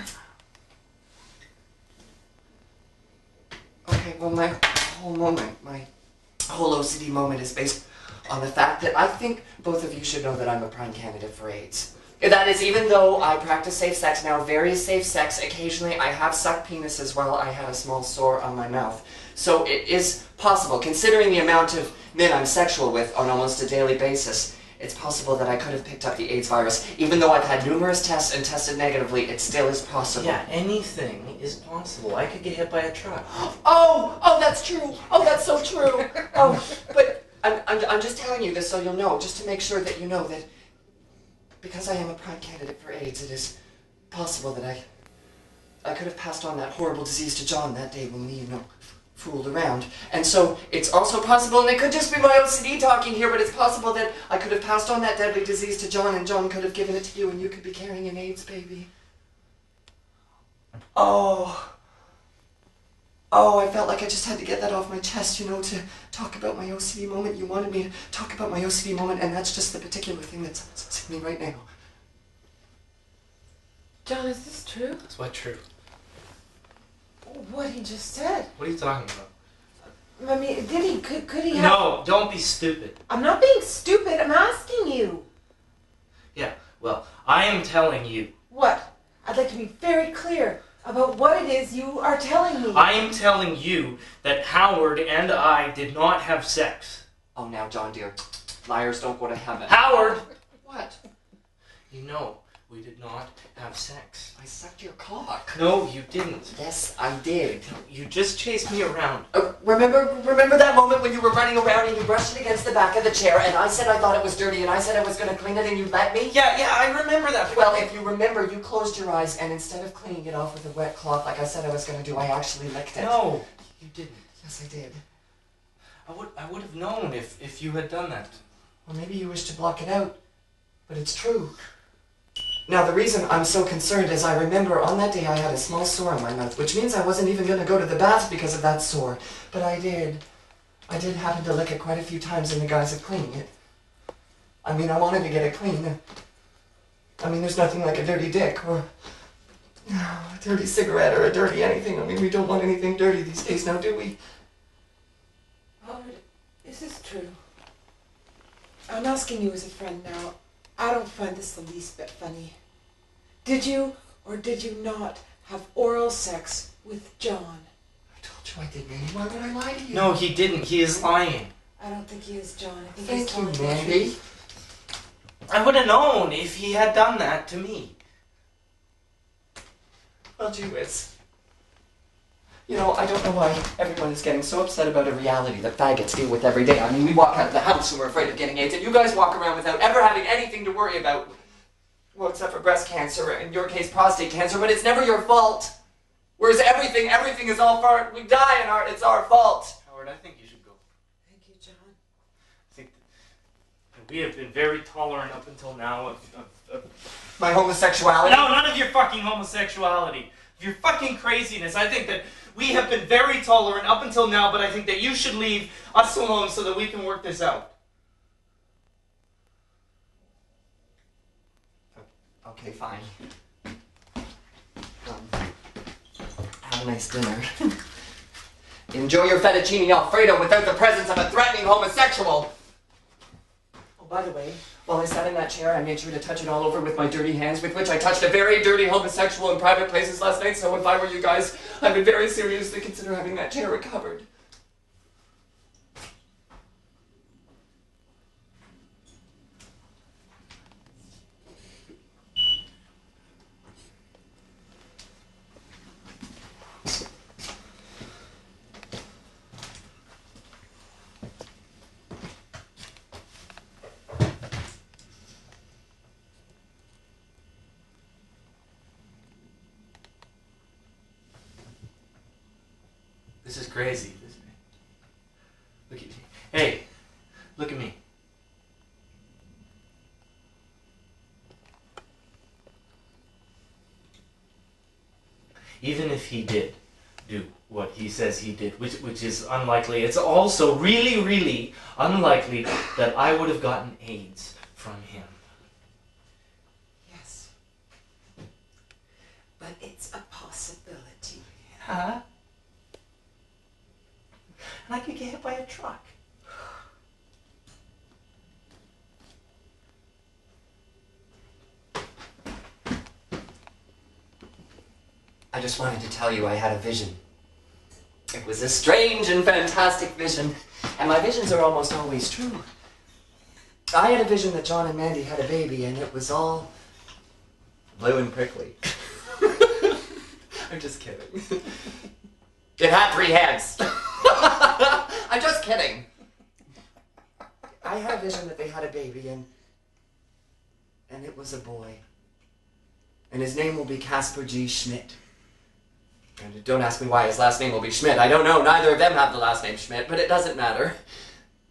Okay, well, my whole OCD moment is based on the fact that I think both of you should know that I'm a prime candidate for AIDS. That is, even though I practice safe sex now, very safe sex, occasionally I have sucked penises while I had a small sore on my mouth. So it is possible, considering the amount of men I'm sexual with on almost a daily basis, it's possible that I could have picked up the AIDS virus. Even though I've had numerous tests and tested negatively, it still is possible. Yeah, anything is possible. I could get hit by a truck. Oh, that's true. Oh, that's so true. Oh, but I'm just telling you this so you'll know, just to make sure that you know that because I am a prime candidate for AIDS, it is possible that I could have passed on that horrible disease to John that day when we, fooled around. And so it's also possible, and it could just be my OCD talking here, but it's possible that I could have passed on that deadly disease to John, and John could have given it to you, and you could be carrying an AIDS baby. Oh, I felt like I just had to get that off my chest, to talk about my OCD moment. You wanted me to talk about my OCD moment, and that's just the particular thing that's upsetting me right now. John, is this true? That's what true. What he just said. What are you talking about? I mean, could he have... No, don't be stupid. I'm not being stupid, I'm asking you. Yeah, well, I am telling you. What? I'd like to be very clear about what it is you are telling me. I am telling you that Howard and I did not have sex. Oh, now, John, dear, liars don't go to heaven. Howard! What? We did not have sex. I sucked your cock. No, you didn't. Yes, I did. You just chased me around. Remember that moment when you were running around and you brushed it against the back of the chair, and I said I thought it was dirty, and I said I was going to clean it, and you let me? Yeah, I remember that. Well, if you remember, you closed your eyes, and instead of cleaning it off with a wet cloth like I said I was going to do, I actually licked it. No, you didn't. Yes, I did. I would have known if you had done that. Well, maybe you wish to block it out, but it's true. Now, the reason I'm so concerned is I remember on that day I had a small sore on my mouth, which means I wasn't even going to go to the bath because of that sore. But I did. I did happen to lick it quite a few times in the guise of cleaning it. I mean, I wanted to get it clean. I mean, there's nothing like a dirty dick or a dirty cigarette or a dirty anything. I mean, we don't want anything dirty these days now, do we? Howard, is this true? I'm asking you as a friend now. I don't find this the least bit funny. Did you or did you not have oral sex with John? I told you I didn't. Why would I lie to you? No, he didn't. He is lying. I don't think he is, John. I think Thank he's telling you, the Mandy. truth. I would have known if he had done that to me. Well, gee whiz. You know, I don't know why everyone is getting so upset about a reality that faggots deal with every day. I mean, we walk out of the house and we're afraid of getting AIDS, and you guys walk around without ever having anything to worry about. Well, except for breast cancer, in your case, prostate cancer, but it's never your fault. Whereas everything is all for, we die and it's our fault. Howard, I think you should go. Thank you, John. I think that we have been very tolerant up until now of My homosexuality? No, none of your fucking homosexuality. Of your fucking craziness. I think that we have been very tolerant up until now, but I think that you should leave us alone so that we can work this out. Okay, fine. Have a nice dinner. Enjoy your fettuccine alfredo without the presence of a threatening homosexual. Oh, by the way, while I sat in that chair, I made sure to touch it all over with my dirty hands, with which I touched a very dirty homosexual in private places last night, so if I were you guys, I would very seriously consider having that chair recovered. This is crazy, isn't it? Look at me. Hey, look at me. Even if he did do what he says he did, which is unlikely, it's also really, really unlikely that I would have gotten AIDS from him. Yes. But it's a possibility. Huh? And I could get hit by a truck. I just wanted to tell you I had a vision. It was a strange and fantastic vision, and my visions are almost always true. I had a vision that John and Mandy had a baby, and it was all blue and prickly. I'm just kidding. It had 3 heads. I'm just kidding. I had a vision that they had a baby, and it was a boy. And his name will be Casper G. Schmidt. And don't ask me why his last name will be Schmidt. I don't know. Neither of them have the last name Schmidt, but it doesn't matter.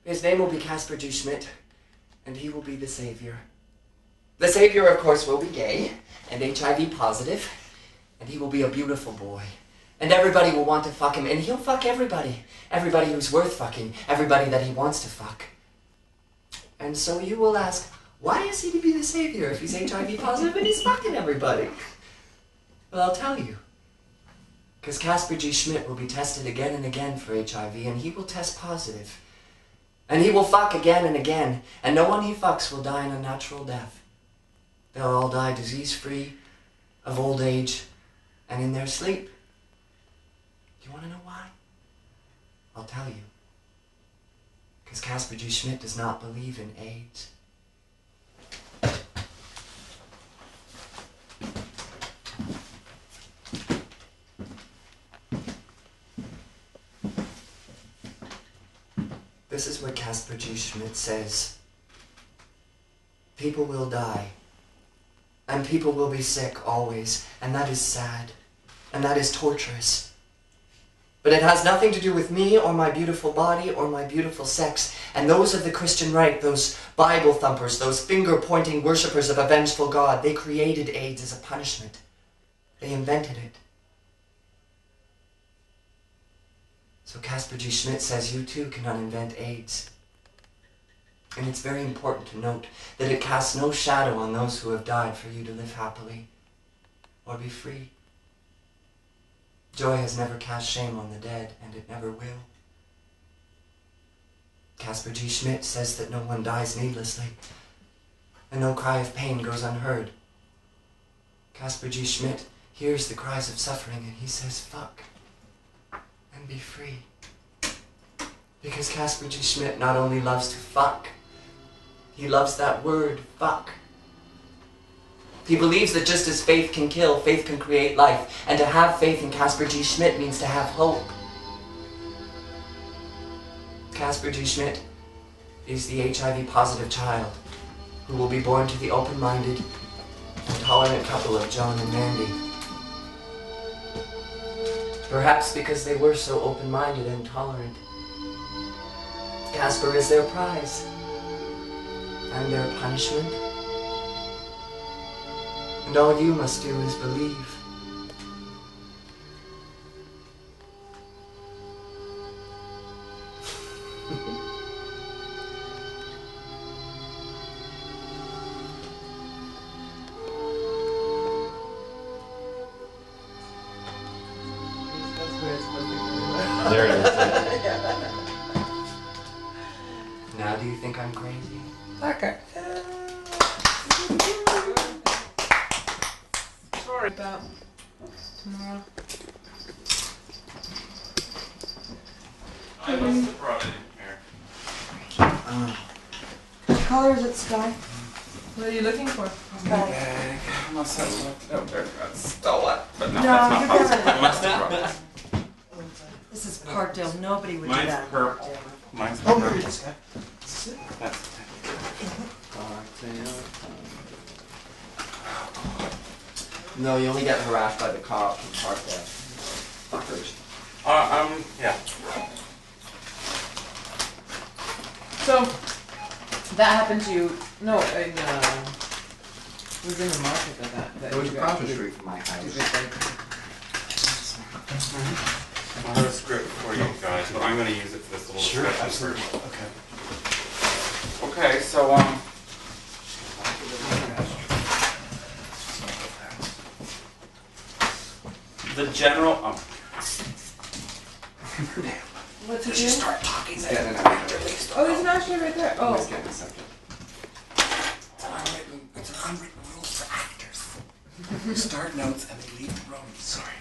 His name will be Casper G. Schmidt, and he will be the savior. The savior, of course, will be gay and HIV positive, and he will be a beautiful boy. And everybody will want to fuck him, and he'll fuck everybody. Everybody who's worth fucking. Everybody that he wants to fuck. And so you will ask, why is he to be the savior if he's HIV positive and he's fucking everybody? Well, I'll tell you. Because Casper G. Schmidt will be tested again and again for HIV, and he will test positive. And he will fuck again and again, and no one he fucks will die an unnatural death. They'll all die disease-free, of old age, and in their sleep. Do you want to know why? I'll tell you. Because Casper G. Schmidt does not believe in AIDS. This is what Casper G. Schmidt says. People will die. And people will be sick always. And that is sad. And that is torturous. But it has nothing to do with me or my beautiful body or my beautiful sex. And those of the Christian right, those Bible thumpers, those finger-pointing worshippers of a vengeful God, they created AIDS as a punishment. They invented it. So Casper G. Schmidt says you too cannot invent AIDS. And it's very important to note that it casts no shadow on those who have died for you to live happily or be free. Joy has never cast shame on the dead, and it never will. Casper G. Schmidt says that no one dies needlessly, and no cry of pain goes unheard. Casper G. Schmidt hears the cries of suffering, and he says, fuck, and be free. Because Casper G. Schmidt not only loves to fuck, he loves that word, fuck. He believes that just as faith can kill, faith can create life. And to have faith in Casper G. Schmidt means to have hope. Casper G. Schmidt is the HIV-positive child who will be born to the open-minded and tolerant couple of John and Mandy. Perhaps because they were so open-minded and tolerant, Casper is their prize and their punishment. And all you must do is believe. There it is. Now do you think I'm crazy? Okay. Sorry about tomorrow. I must have brought it in here. What color is it, Sky? What are you looking for? Sky. Bag. I must have left it out there. Got stolen. But no, No, that's not you possible. got it. I must have brought it. This is Parkdale. Nobody would do Mine's that. purple. Mine's Oh, purple. here it is. That's No, you only get harassed by the cops and park there. Fuckers. yeah. So, that happened to you. No, it was in the market that It was you across got- the street from my house. I have a script for you guys, but I'm going to use it for this little discussion first. Okay, so, the general, What's it Just doing? start talking then and I'm released. Oh, it's actually right there. Oh. Just get a second. It's an unwritten rules for actors. You start notes and they leave the room. Sorry.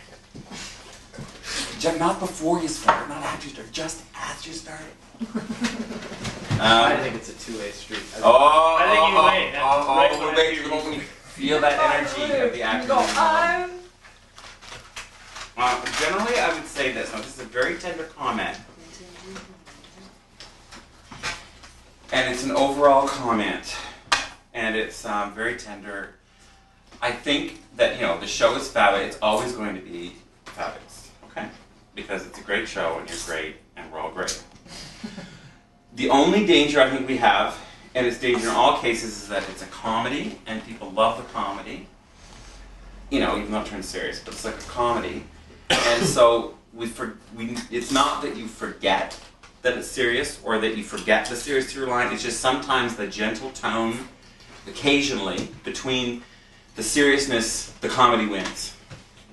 Not before you start, not after you start, just as you start. I think it's a two-way street. I think you wait. Right when wait, you're going to feel that energy of the actor. Generally, I would say this. Now, this is a very tender comment. And it's an overall comment. And it's very tender. I think that, you know, the show is fabulous. It's always going to be fabulous. Okay? Because it's a great show and you're great and we're all great. The only danger I think we have, and it's danger in all cases, is that it's a comedy and people love the comedy. You know, even though it turns serious, but it's like a comedy. And so it's not that you forget that it's serious or that you forget the serious through line. It's just sometimes the gentle tone, occasionally, between the seriousness, the comedy wins.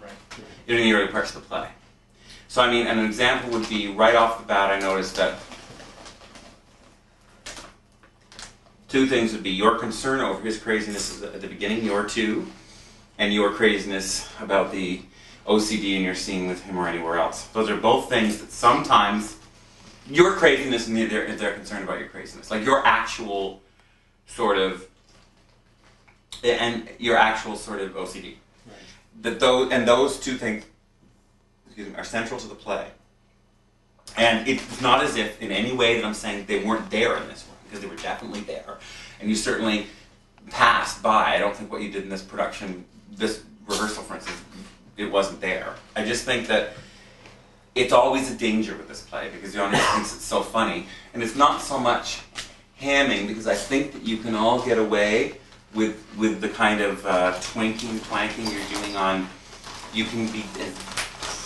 Right. In the early parts of the play. So I mean, an example would be right off the bat. I noticed that two things would be your concern over his craziness at the beginning, your two, and your craziness about the OCD in your scene with him or anywhere else. Those are both things that sometimes your craziness and they're concerned about your craziness, like your actual sort of OCD. Right. Those two things, are central to the play. And it's not as if in any way that I'm saying they weren't there in this one, because they were definitely there. And you certainly passed by. I don't think what you did in this production, this rehearsal for instance, it wasn't there. I just think that it's always a danger with this play because the audience thinks it's so funny. And it's not so much hamming, because I think that you can all get away with the kind of twinking, planking you're doing on, you can be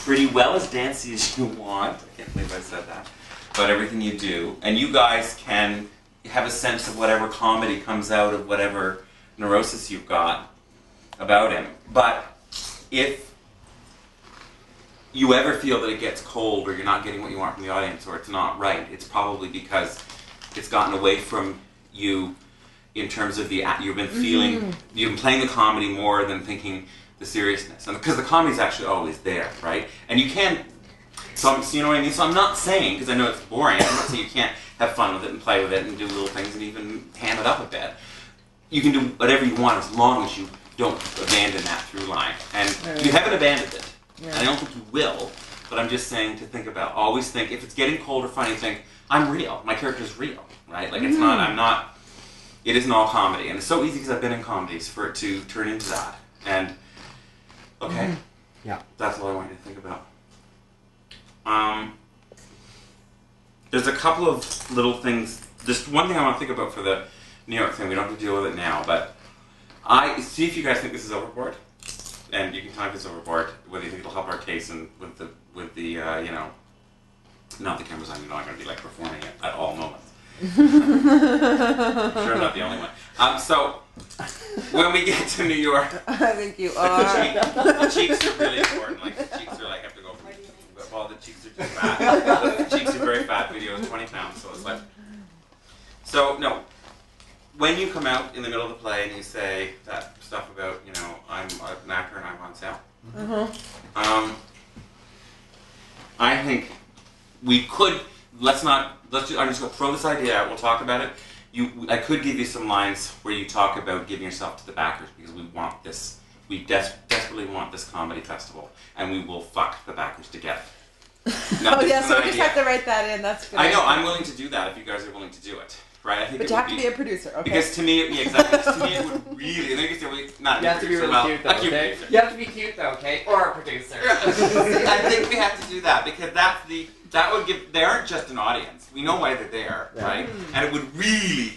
pretty well as dancy as you want. I can't believe I said that. About everything you do. And you guys can have a sense of whatever comedy comes out of whatever neurosis you've got about him. But if you ever feel that it gets cold or you're not getting what you want from the audience or it's not right, it's probably because it's gotten away from you in terms of you've been feeling, you've been playing the comedy more than thinking the seriousness. And because the comedy's actually always there, right? And you can, So you know what I mean? So I'm not saying, because I know it's boring, I'm not saying you can't have fun with it and play with it and do little things and even ham it up a bit. You can do whatever you want as long as you don't abandon that through line. And you haven't abandoned it. And I don't think you will, but I'm just saying to think about, always think, if it's getting cold or funny, think, I'm real. My character's real, right? Like, it's not, I'm not, it isn't all comedy. And it's so easy because I've been in comedies for it to turn into that. And, okay. Yeah. That's all I want you to think about. There's a couple of little things. There's one thing I want to think about for the New York thing. We don't have to deal with it now, but see if you guys think this is overboard, and you can tell me if it's overboard. Whether you think it'll help our case and with the you know, not the cameras on. You're not going to be like performing it at all moments. I'm sure I'm not the only one. So when we get to New York, I think you are. the cheeks are really important. Like the cheeks are like have to go. Well, the cheeks are just fat. The cheeks are very fat. Video is 20 pounds, so it's like. So no, when you come out in the middle of the play and you say that stuff about, you know, I'm an actor and I'm on sale. I think we could. I'm just going to throw this idea out. We'll talk about it. I could give you some lines where you talk about giving yourself to the backers because we want this. We desperately want this comedy festival, and we will fuck the backers together. Now, Oh yeah, so we just have to write that in. That's good. I know. I'm willing to do that if you guys are willing to do it. Right? I think But you have to be a producer, okay? Because to me, yeah, exactly. To me, it would really. And then you can say, well, not You have to be really cute though, okay? Producer. You have to be cute though, okay? Or a producer. I think we have to do that because that would give. They aren't just an audience. We know why they're there, right? And it would really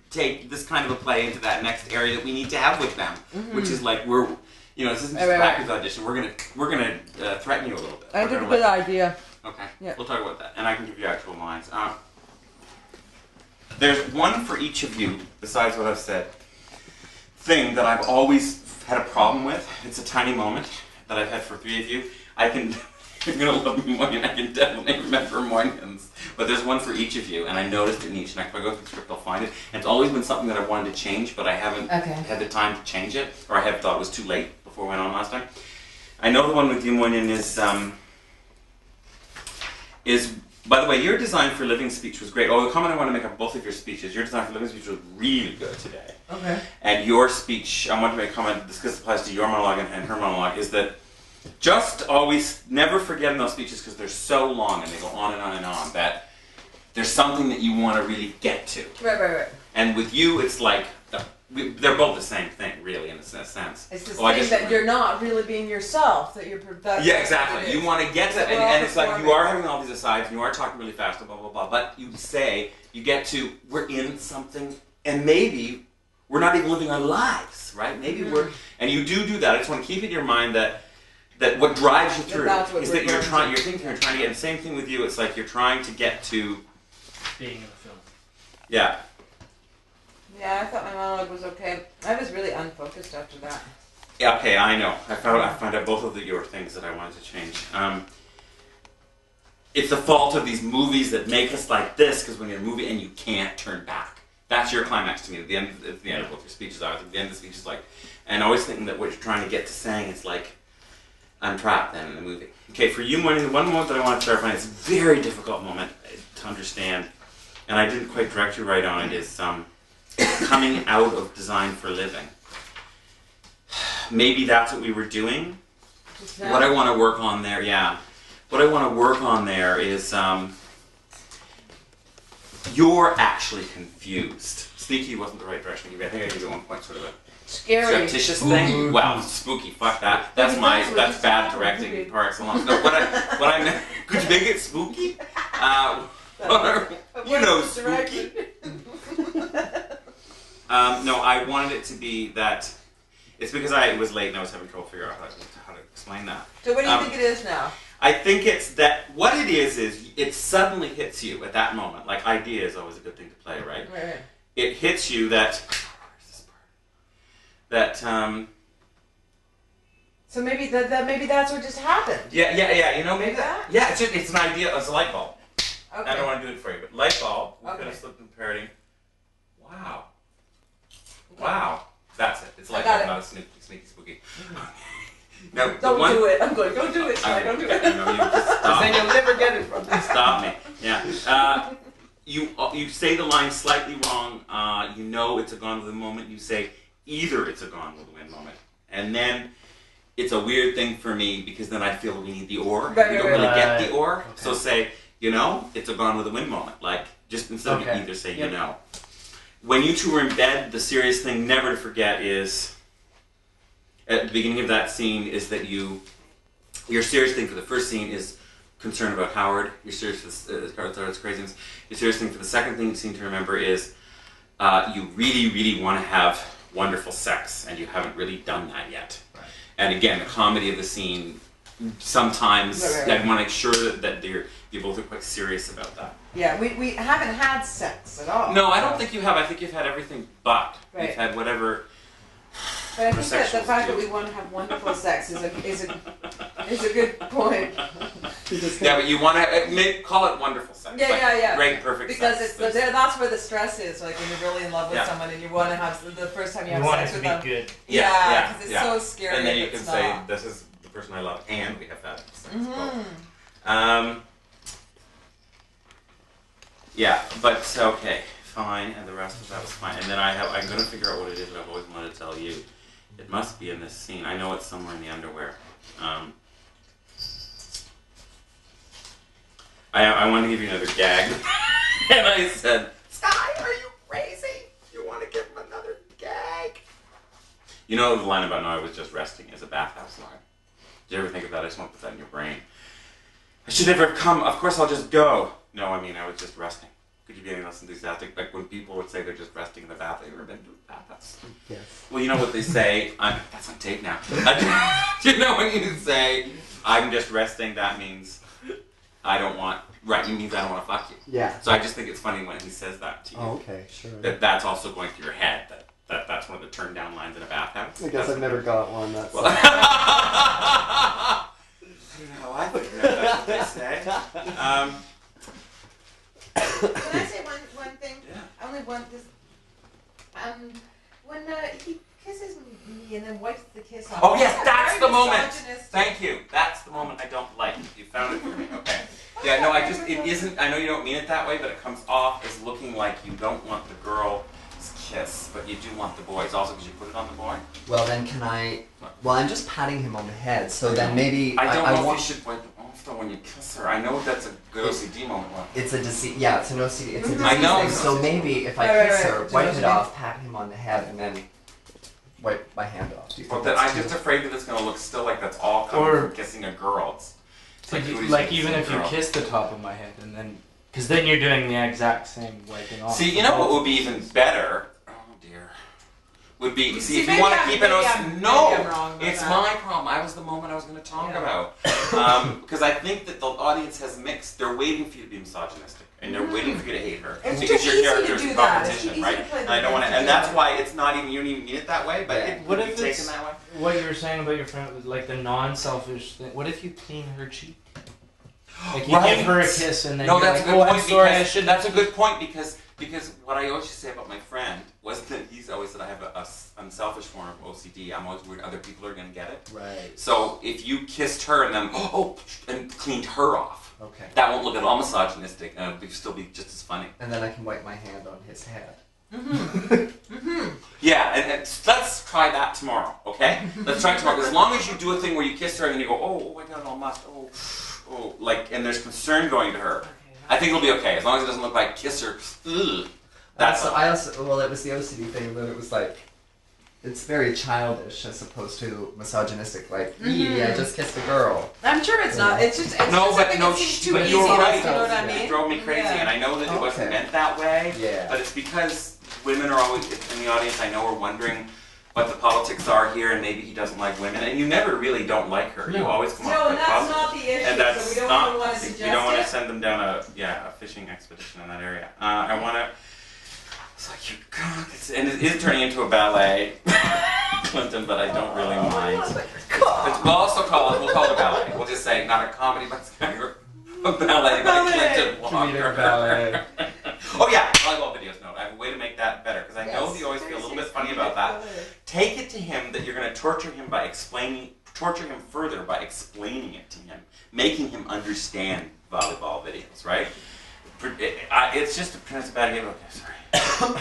take this kind of a play into that next area that we need to have with them, which is like you know, this isn't just a practice audition. We're gonna threaten you a little bit. I think a good idea. Okay. Yeah. We'll talk about that, and I can give you actual lines. There's one for each of you, besides what I've said, thing that I've always had a problem with. It's a tiny moment that I've had for three of you. You're going to love me more than I can definitely remember Moynihan's. But there's one for each of you, and I noticed it in each. And if I go through the script, I'll find it. And it's always been something that I wanted to change, but I haven't had the time to change it, or I have thought it was too late before we went on last time. I know the one with you, Moynihan, is, by the way, your Design for Living speech was great. Oh, the comment I want to make on both of your speeches, your Design for Living speech was really good today. Okay. And your speech, I want to make a comment, this applies to your monologue and her monologue, is that just always never forget in those speeches, because they're so long and they go on and on and on, that there's something that you want to really get to. Right. And with you, it's like, they're both the same thing, really, in a sense. It's this thing that you're not really being yourself, that you're... Yeah, exactly. You want to get to that, and it's like you are having all these asides, and you are talking really fast, blah, blah, blah, but you get to, we're in something, and maybe we're not even living our lives, right? Maybe we're, and you do that. I just want to keep it in your mind that what drives you through is that you're trying to get, and same thing with you, it's like you're trying to get to... Being in a film. Yeah. Yeah, I thought my monologue was okay. I was really unfocused after that. Yeah, okay, I know. I found out both of your things that I wanted to change. It's the fault of these movies that make us like this, because when you're in a movie and you can't turn back. That's your climax to me. At the end of both your speeches, I was at the end of the speech is like, and always thinking that what you're trying to get to saying is like, I'm trapped then in the movie. Okay, for you, Moynihan, the one moment that I want to clarify, it's a very difficult moment to understand, and I didn't quite direct you right on it, is coming out of Design for Living. Maybe that's what we were doing. What I want to work on there, what I want to work on there is you're actually confused. Sneaky wasn't the right direction to give you. I think I gave you at one point sort of a Scary. surreptitious thing. Wow, spooky. Fuck that. That's bad directing par excellence. No, what I meant. Could you make it spooky? You know, spooky. No, I wanted it to be that. It's because I was late and I was having trouble figuring out how to explain that. So what do you think it is now? I think it's that what it is it suddenly hits you at that moment. Like, idea is always a good thing to play, right? Right. It hits you that. Where's this part? That. So maybe that's what just happened. Yeah. You know, maybe that. Yeah, it's an idea. It's a light bulb. Okay. I don't want to do it for you, but light bulb. We're Okay. gonna slip in parroting. Wow. That's it. It's light got bulb, it. not a sneaky spooky. No, Don't do it. I'm going. Don't do it. Shai. Don't do it. You just Then stop. you'll never not me. Yeah. You say the line slightly wrong. You know it's a Gone with the moment. You say either it's a Gone with the Wind moment, and then it's a weird thing for me because then I feel we need the or. We don't really get the or. Okay. So say, you know, it's a Gone with the Wind moment. Like, just instead of either, say, you know. When you two are in bed, the serious thing never to forget is, at the beginning of that scene, is that your serious thing for the first scene is concern about Howard. Your serious Howard's craziness. Your serious thing for the second thing you seem to remember is you really, really want to have wonderful sex, and you haven't really done that yet. Right. And again, the comedy of the scene, sometimes I want to make sure that you both are quite serious about that. Yeah, we haven't had sex at all. No, I don't think you have. I think you've had everything but. Right. You've had whatever. But I think that the fact that we want to have wonderful sex is a good point. Yeah, but you want to call it wonderful sex. Yeah. Great, perfect because sex. Because that's where the stress is. Like when you're really in love with someone and you want to have the first time you have sex with them. You want it to be good. Yeah, because it's so scary. And then you if can it's say, not. "This is the person I love," and we have had sex. Mm-hmm. Yeah, but okay, fine, and the rest of that was fine. And then I'm going to figure out what it is that I've always wanted to tell you. It must be in this scene. I know it's somewhere in the underwear. I want to give you another gag. And I said, Sky, are you crazy? You want to give him another gag? You know the line about "no, I was just resting" is a bathhouse line. Did you ever think of that? I just want to put that in your brain. I should never have come. Of course I'll just go. No, I mean, I was just resting. Could you be any less enthusiastic? Like when people would say they're just resting in the bath, they've ever been to a bathhouse? Yes. Well, you know what they say? That's on tape now. You know when you say, "I'm just resting," that means I don't want, right, it means I don't want to fuck you. Yeah. So I just think it's funny when he says that to you. Oh, okay, sure. That's also going through your head, that's one of the turn down lines in a bathhouse. I guess I've never got one. That's well, I think that's what they say. Can I say one thing? Yeah. Only one. When he kisses me and then wipes the kiss off. Oh yes, that's the moment. Misogynistic. Thank you. That's the moment I don't like. You found it for me. Okay. Yeah. No, it isn't. I know you don't mean it that way, but it comes off as looking like you don't want the girl's kiss, but you do want the boy's. Also, because you put it on the boy. Well, then can I? Well, I'm just patting him on the head, so then maybe I don't know want. if you should wipe it off though when you kiss her. I know that's a good OCD moment. It's a deceit. Yeah, it's an OCD. It's a disease I know. thing. So maybe if I kiss her, wipe it off, pat him on the head, and then wipe my hand off. Do you think But that's I'm just afraid that it's going to look still like that's all coming Or- from kissing a girl. It's Like even if you kiss the top of my head and then, because then you're doing the exact same wiping off. See, you know what would be even better? Oh dear. Would be if you maybe want to I'm- keep it. maybe I'm No, wrong about it's that. my problem. I was the moment I was going to talk about because I think that the audience has mixed. They're waiting for you to be misogynistic and they're waiting for you to hate her It's because just your easy to character's do in that. It's competition, easy right? to play And the I don't want to, game and to do that's that. why it's not even. You don't even mean it that way, but Yeah. it What would be if taken it's that way. what you were saying about your friend was like the non-selfish thing? What if you clean her cheek? Like you give her a kiss and then No, you're that's like, a good oh, point. I'm sorry, I because, shouldn't. that's a good point because what I always used to say about my friend was that he's always said I have a unselfish form of OCD. I'm always worried other people are going to get it. Right. So if you kissed her and then and cleaned her off, Okay. that won't look at all misogynistic and it'll still be just as funny. And then I can wipe my hand on his head. Yeah, and let's try that tomorrow, okay? Let's try it tomorrow. As long as you do a thing where you kiss her and then you go, oh, I got it all mussed, oh, like, and there's concern going to her. I think it'll be okay as long as it doesn't look like kiss her. Ugh. That's I also well, it was the OCD thing, but it was like, it's very childish as opposed to misogynistic. Like, yeah, just kissed a girl. I'm sure it's not. It's just. It's no, just but something no, that seems too but easy. you're right. You know what I mean? It drove me crazy, Yeah. and I know that it wasn't Okay. meant that way. Yeah. But it's because women are always in the audience. I know are wondering what the politics are here, and maybe he doesn't like women, and you never really don't like her. You No. always come No, up and with that's positive. not the issue. And that's so we don't not. even want to suggest We don't want it. to send them down a fishing expedition in that area. I want to. It's like you, God, and it is turning into a ballet, Clinton. But I don't really mind. We'll also call it. We'll call it a ballet. We'll just say not a comedy, but it's kind of a ballet. But a Clinton Comedic Walker. ballet. Oh yeah, volleyball videos. No, I have a way to make that better because I know that you always feel a little bit funny about that. Take it to him that you're going to torture him further by explaining it to him, making him understand volleyball videos, right? It's just a bad game. Okay, sorry.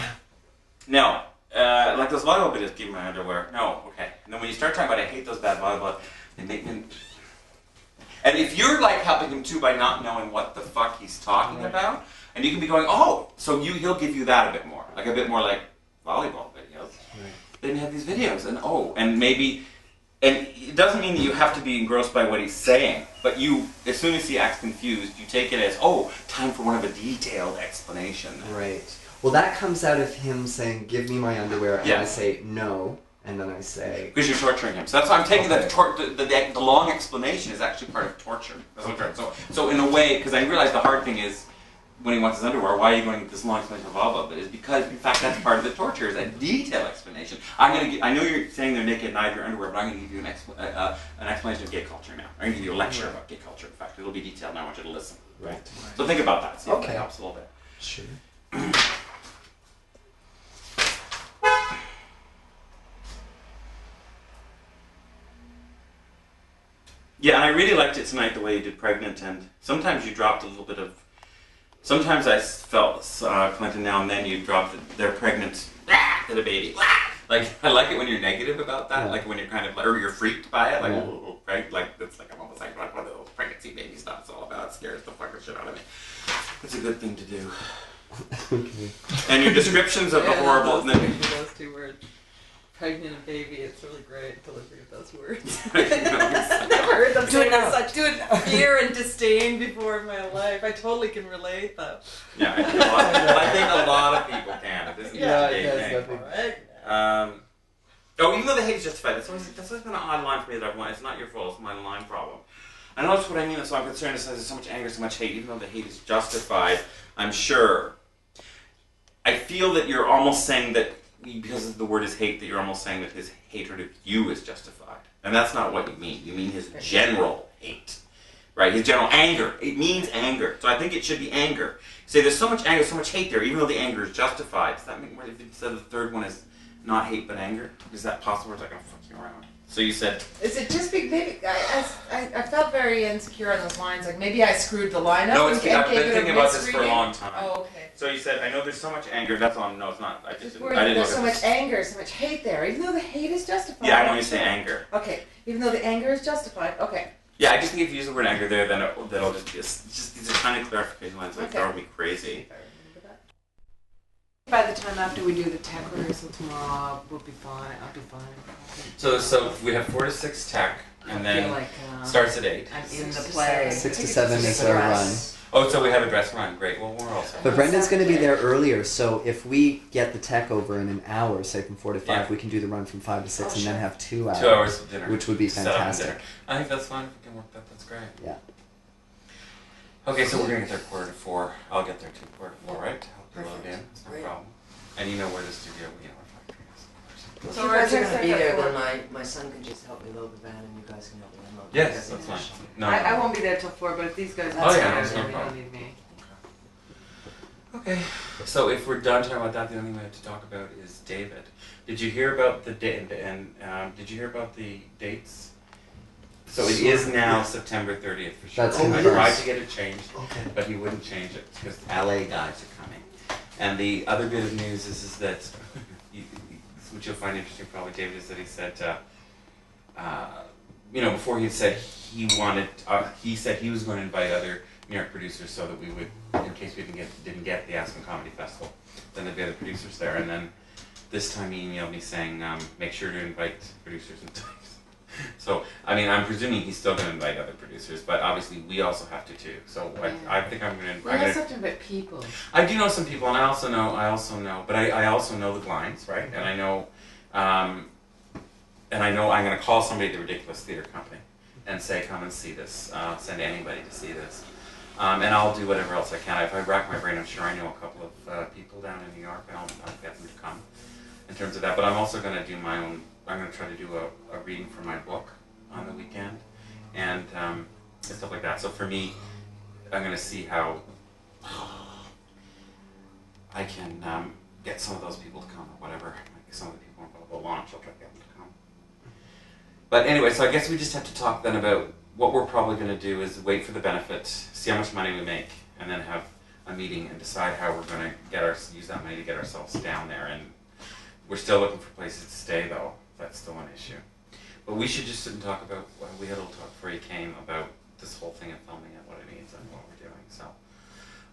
No, like those volleyball videos, keep my underwear. No, okay. And then when you start talking about I hate those bad volleyball, they make me. And if you're like helping him too by not knowing what the fuck he's talking about, and you can be going, oh, so he'll give you that a bit more like volleyball videos. Right. Then you have these videos, and maybe. And it doesn't mean that you have to be engrossed by what he's saying, but as soon as he acts confused, you take it as, oh, time for one of a detailed explanation. Right. Well, that comes out of him saying, give me my underwear, and Yeah. I say, no, and then I say... Because you're torturing him. So that's why I'm taking Okay. the long explanation is actually part of torture. That's what I'm trying- So in a way, because I realize the hard thing is, when he wants his underwear, why are you going this long explanation of all of it? Is because, in fact, that's part of the torture, is a detailed explanation. I know you're saying they're naked and I have your underwear, but I'm going to give you an explanation of gay culture now. I'm going to give you a lecture about gay culture. In fact, it'll be detailed, and I want you to listen. Right. So think about that. See if Okay. that helps a little bit. Sure. Yeah, and I really liked it tonight, the way you did pregnant, and sometimes you dropped a little bit of... Sometimes I felt, Clinton, now and then you dropped they're pregnant, to the baby. Like, I like it when you're negative about that, Yeah. like when you're kind of, or you're freaked by it, like, Yeah. ooh, right? Like, it's like, I'm almost like, what the little pregnancy baby stuff it's all about, it scares the fucking shit out of me. It's a good thing to do. Okay. And your descriptions of the horrible... Those two words. Pregnant and baby, it's really great delivery of those words. I I've never heard them say now. with such fear and disdain before in my life. I totally can relate though. Yeah, I think a lot of people can. It isn't Yeah, just a gay yes, thing. definitely. Even though the hate is justified, that's always been an odd line for me that I've wanted. It's not your fault, it's my line problem. I know that's what I mean, that's why I'm concerned. It says there's so much anger, so much hate, even though the hate is justified, I'm sure. I feel that you're almost saying that, because the word is hate, that you're almost saying that his hatred of you is justified. And that's not what you mean. You mean his general hate. Right? His general anger. It means anger. So I think it should be anger. Say there's so much anger, so much hate there, even though the anger is justified. Does that mean, if it said the third one is not hate but anger? Is that possible, or is that going to fuck you around? So you said... Is it just maybe I felt very insecure on those lines. Like maybe I screwed the line up. No, and I've gave been it a thinking about this for a misreading. long time. Oh, okay. So you said, I know there's so much anger, that's all, no, it's not. I just Just didn't, worried I that didn't there's look so at much this. anger, so much hate there, even though the hate is justified. Yeah, I know you say anger. Okay, even though the anger is justified. Okay. Yeah, I just think if you use the word anger there, then that'll just be just these are tiny clarification lines that Okay. drive me crazy. By the time after we do the tech rehearsal tomorrow, we'll be fine. I'll be fine. So we have 4 to 6 tech, and I then feel like starts at 8. I'm in the play. 6 to 7 is our run. Oh, so we have a dress run. Great. Well, we're all set. But Brendan's going to be there earlier, so if we get the tech over in an hour, say from 4 to 5, Yeah. we can do the run from 5 to 6 and then have 2 hours. 2 hours of dinner. Which would be Set up and fantastic. dinner. I think that's fine. If we can work that, that's great. Yeah. Okay, so we're going to get there 3:45. I'll get there too, 3:45, right? To help you load in. It's no Great. problem. And you know where the studio, our factory is, of course. So If you we're guys are gonna going to be start there, at then my son can just help me load the van and you guys can help me unload. Yes, that's fine. No. I won't be there till 4, but if these guys Oh, yeah, are that's no there, they problem. don't need me. Okay. So if we're done talking about that, the only thing we have to talk about is David. Did you hear about the date? Did you hear about the dates? So it is now September 30th for sure. That's I confirmed. tried to get it changed, Okay. but he wouldn't change it because LA guys are coming. And the other bit of news is that which you'll find interesting, probably, David, is that he said, before he said he wanted, he said he was going to invite other New York producers so that we would, in case we didn't get the Aspen Comedy Festival, then there'd be other producers there. And then this time he emailed me saying, make sure to invite producers and things. So, I mean, I'm presuming he's still going to invite other producers, but obviously we also have to too. So I think I'm going to. Well, that's something about people. I do know some people, and I also know, but I also know the Blinds, right? And I know, I'm going to call somebody at the Ridiculous Theater Company and say, come and see this. Send anybody to see this. And I'll do whatever else I can. If I rack my brain, I'm sure I know a couple of people down in New York, and I'll get them to come in terms of that. But I'm also going to do my own, I'm going to try to do a reading for my book on the weekend, and stuff like that. So for me, I'm going to see how I can get some of those people to come or whatever. Like some of the people on the launch, I'll try to get them to come. But anyway, so I guess we just have to talk then about what we're probably going to do is wait for the benefit, see how much money we make, and then have a meeting and decide how we're going to use that money to get ourselves down there. And we're still looking for places to stay, though. That's still an issue. But we should just sit and talk about, well, we had a little talk before you came about this whole thing of filming and what it means and what we're doing. So,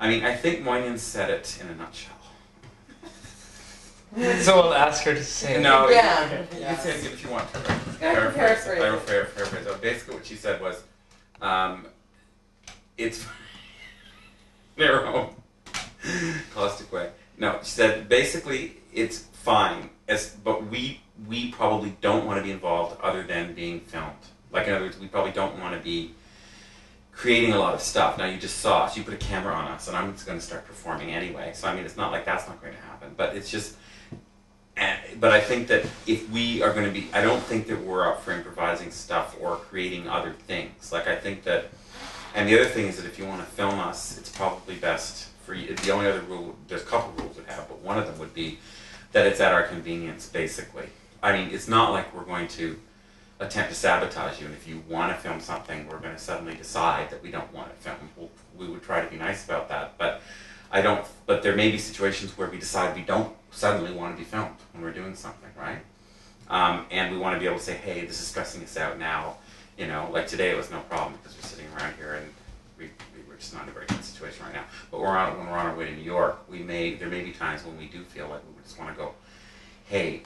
I mean, I think Moynihan said it in a nutshell. So I'll ask her to say it. No, Yeah. you can say it if you want to. Paraphrase. I will paraphrase. So basically what she said was, it's in her own caustic way. No, she said basically it's fine, but we probably don't want to be involved other than being filmed. Like, in other words, we probably don't want to be creating a lot of stuff. Now, you just saw us. You put a camera on us, and I'm just going to start performing anyway. So, I mean, it's not like that's not going to happen. But it's just... But I think that if we are going to be... I don't think that we're up for improvising stuff or creating other things. Like, I think that... And the other thing is that if you want to film us, it's probably best for you... The only other rule... There's a couple rules we have, but one of them would be that it's at our convenience, basically. I mean, it's not like we're going to attempt to sabotage you, and if you want to film something, we're going to suddenly decide that we don't want it filmed. We would try to be nice about that, but but there may be situations where we decide we don't suddenly want to be filmed when we're doing something, right? And we want to be able to say, hey, this is stressing us out now. You know, like today it was no problem because we're sitting around here and we're just not in a very good situation right now. But when we're on our way to New York, there may be times when we do feel like we just want to go, hey,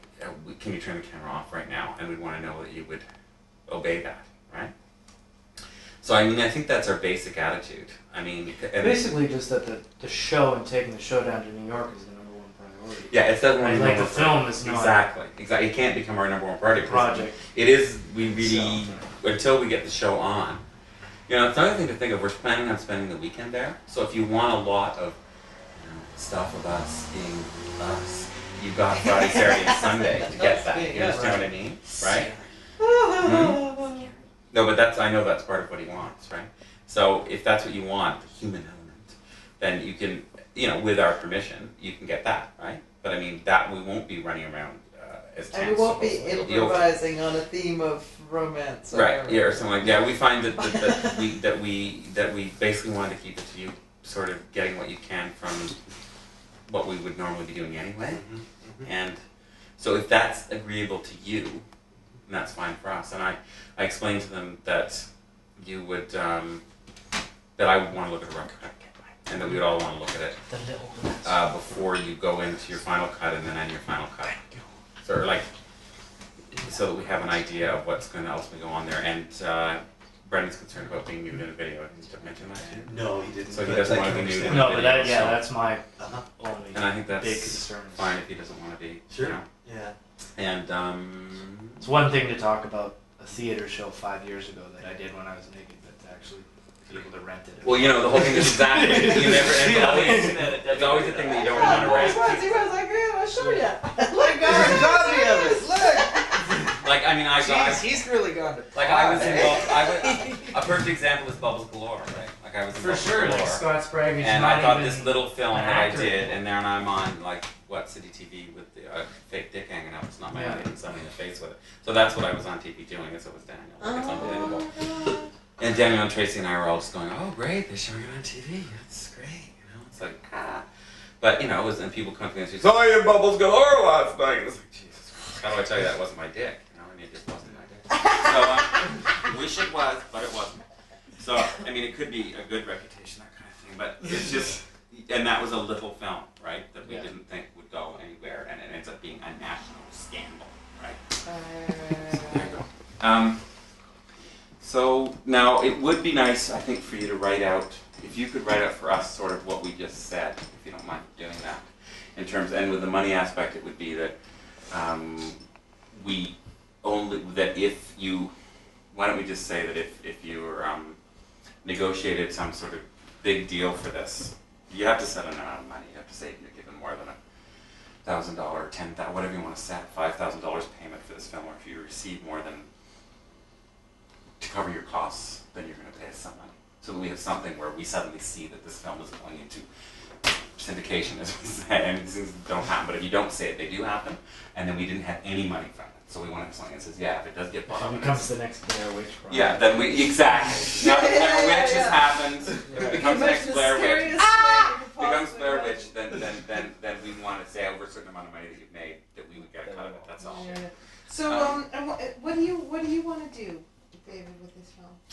can you turn the camera off right now? And we'd want to know that you would obey that, right? So, I mean, I think that's our basic attitude. I mean... Basically just that the show and taking the show down to New York is the number one priority. Yeah, it's the one like the film is not... Exactly. It can't become our number one priority. Project. It is, we really... Until we get the show on. You know, it's another thing to think of. We're planning on spending the weekend there. So if you want a lot of stuff of us being us, you've got Friday, Saturday, and Sunday to get that. You understand what I mean? Right? Mm-hmm. No, but I know that's part of what he wants, right? So if that's what you want, the human element, then you can, with our permission, you can get that, right? But I mean, that we won't be running around as tense. And we won't be improvising on a theme of romance. Right, yeah, or something like that. We find that we basically wanted to keep it to you sort of getting what you can from what we would normally be doing anyway. Mm-hmm. And so if that's agreeable to you, then that's fine for us. And I explained to them that you would, that I would want to look at the rough cut, and that we would all want to look at it before you go into your final cut and then end your final cut. So that we have an idea of what's going to ultimately go on there. And Brendan's concerned about being nude in a video. Did you mention that to you? No, he didn't. So he doesn't want to be nude in a No, video. but that's my only and I think that's big concern. Fine if he doesn't want to be. Sure. Yeah. And it's one thing to talk about a theater show 5 years ago that I did when I was naked, but to actually be able to rent it. Well, the whole thing is exactly. It's always the thing that you don't want to rent. He was like, hey, I'll show you. Look, there's a copy of it. Look. Like, I mean, he's really gone to. Like, I was involved. A perfect example is Bubbles Galore, right? Like, I was involved for sure. with Like Galore. Scott Sprague. And I thought this little film that I did, and then I'm on City TV with the fake dick hanging out. It's not my own hitting somebody in the face with it. So that's what I was on TV doing. And so was Daniel. Like, it's unbelievable. And Daniel and Tracy and I were all just going, "Oh, great! They're showing it on TV. That's great." It's like But and people come to me and say, "Oh, you Bubbles Galore last night." And it's like, Jesus, how do I tell you that wasn't my dick? It just wasn't my dick. So wish it was, but it wasn't. So I mean, it could be a good reputation, that kind of thing. But it's just, and that was a little film, right? That we didn't think would go anywhere, and it ends up being a national scandal, right? So there you go. So now it would be nice, I think, for you to write out, if you could write out for us sort of what we just said, if you don't mind doing that. In terms, and with the money aspect, it would be that why don't we just say that if you were negotiated some sort of big deal for this, you have to set an amount of money. You have to say you're given more than $1,000, $10,000, whatever you want to set, $5,000 payment for this film, or if you receive more than to cover your costs, then you're going to pay us some money. So that we have something where we suddenly see that this film is going into syndication, as we say. I mean, these things don't happen, but if you don't say it, they do happen, and then we didn't have any money from it. So we want to have something that says, yeah, if it does get bought It up, becomes the next Blair Witch Project. yeah, then we exactly. Now the Blair Witch has happened. If it becomes the next Blair Witch, becomes Blair Witch, then we want to say over a certain amount of money that you've made that we would get a cut of it. That's all. Yeah. So, what do you want to do, David, with this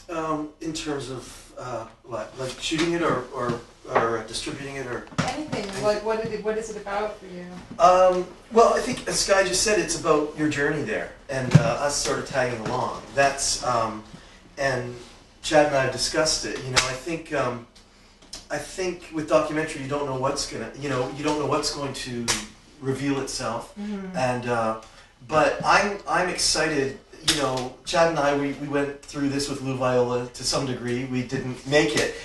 film? In terms of what, like shooting it or distributing it or Anything. What is it about for you? well, I think as Sky just said, it's about your journey there and us sort of tagging along. That's and Chad and I have discussed it. You know, I think with documentary, you don't know what's you don't know what's going to reveal itself, and but I'm excited. You know, Chad and I, we went through this with Lou Viola to some degree. We didn't make it.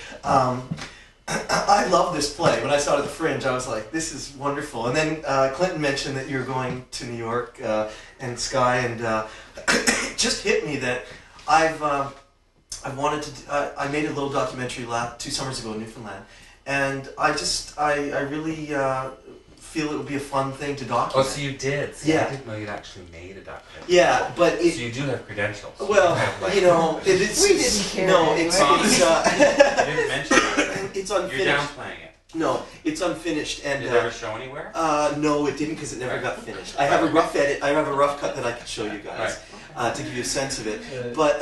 I love this play. When I saw it at the Fringe, I was like, this is wonderful. And then Clinton mentioned that you're going to New York and Sky, and it just hit me that I wanted to. I made a little documentary 2 summers ago in Newfoundland, and I really feel it would be a fun thing to document. Oh, so you did? See, Yeah. I didn't know you'd actually made a documentary. Yeah, but So you do have credentials. well, you know, it's We didn't care no, anyway. it's You didn't mention it. it's You're unfinished. downplaying it. No, it's unfinished, and Did it ever show anywhere? no, it didn't because it never got finished. I have a rough edit. I have a rough cut that I could show you guys to give you a sense of it. But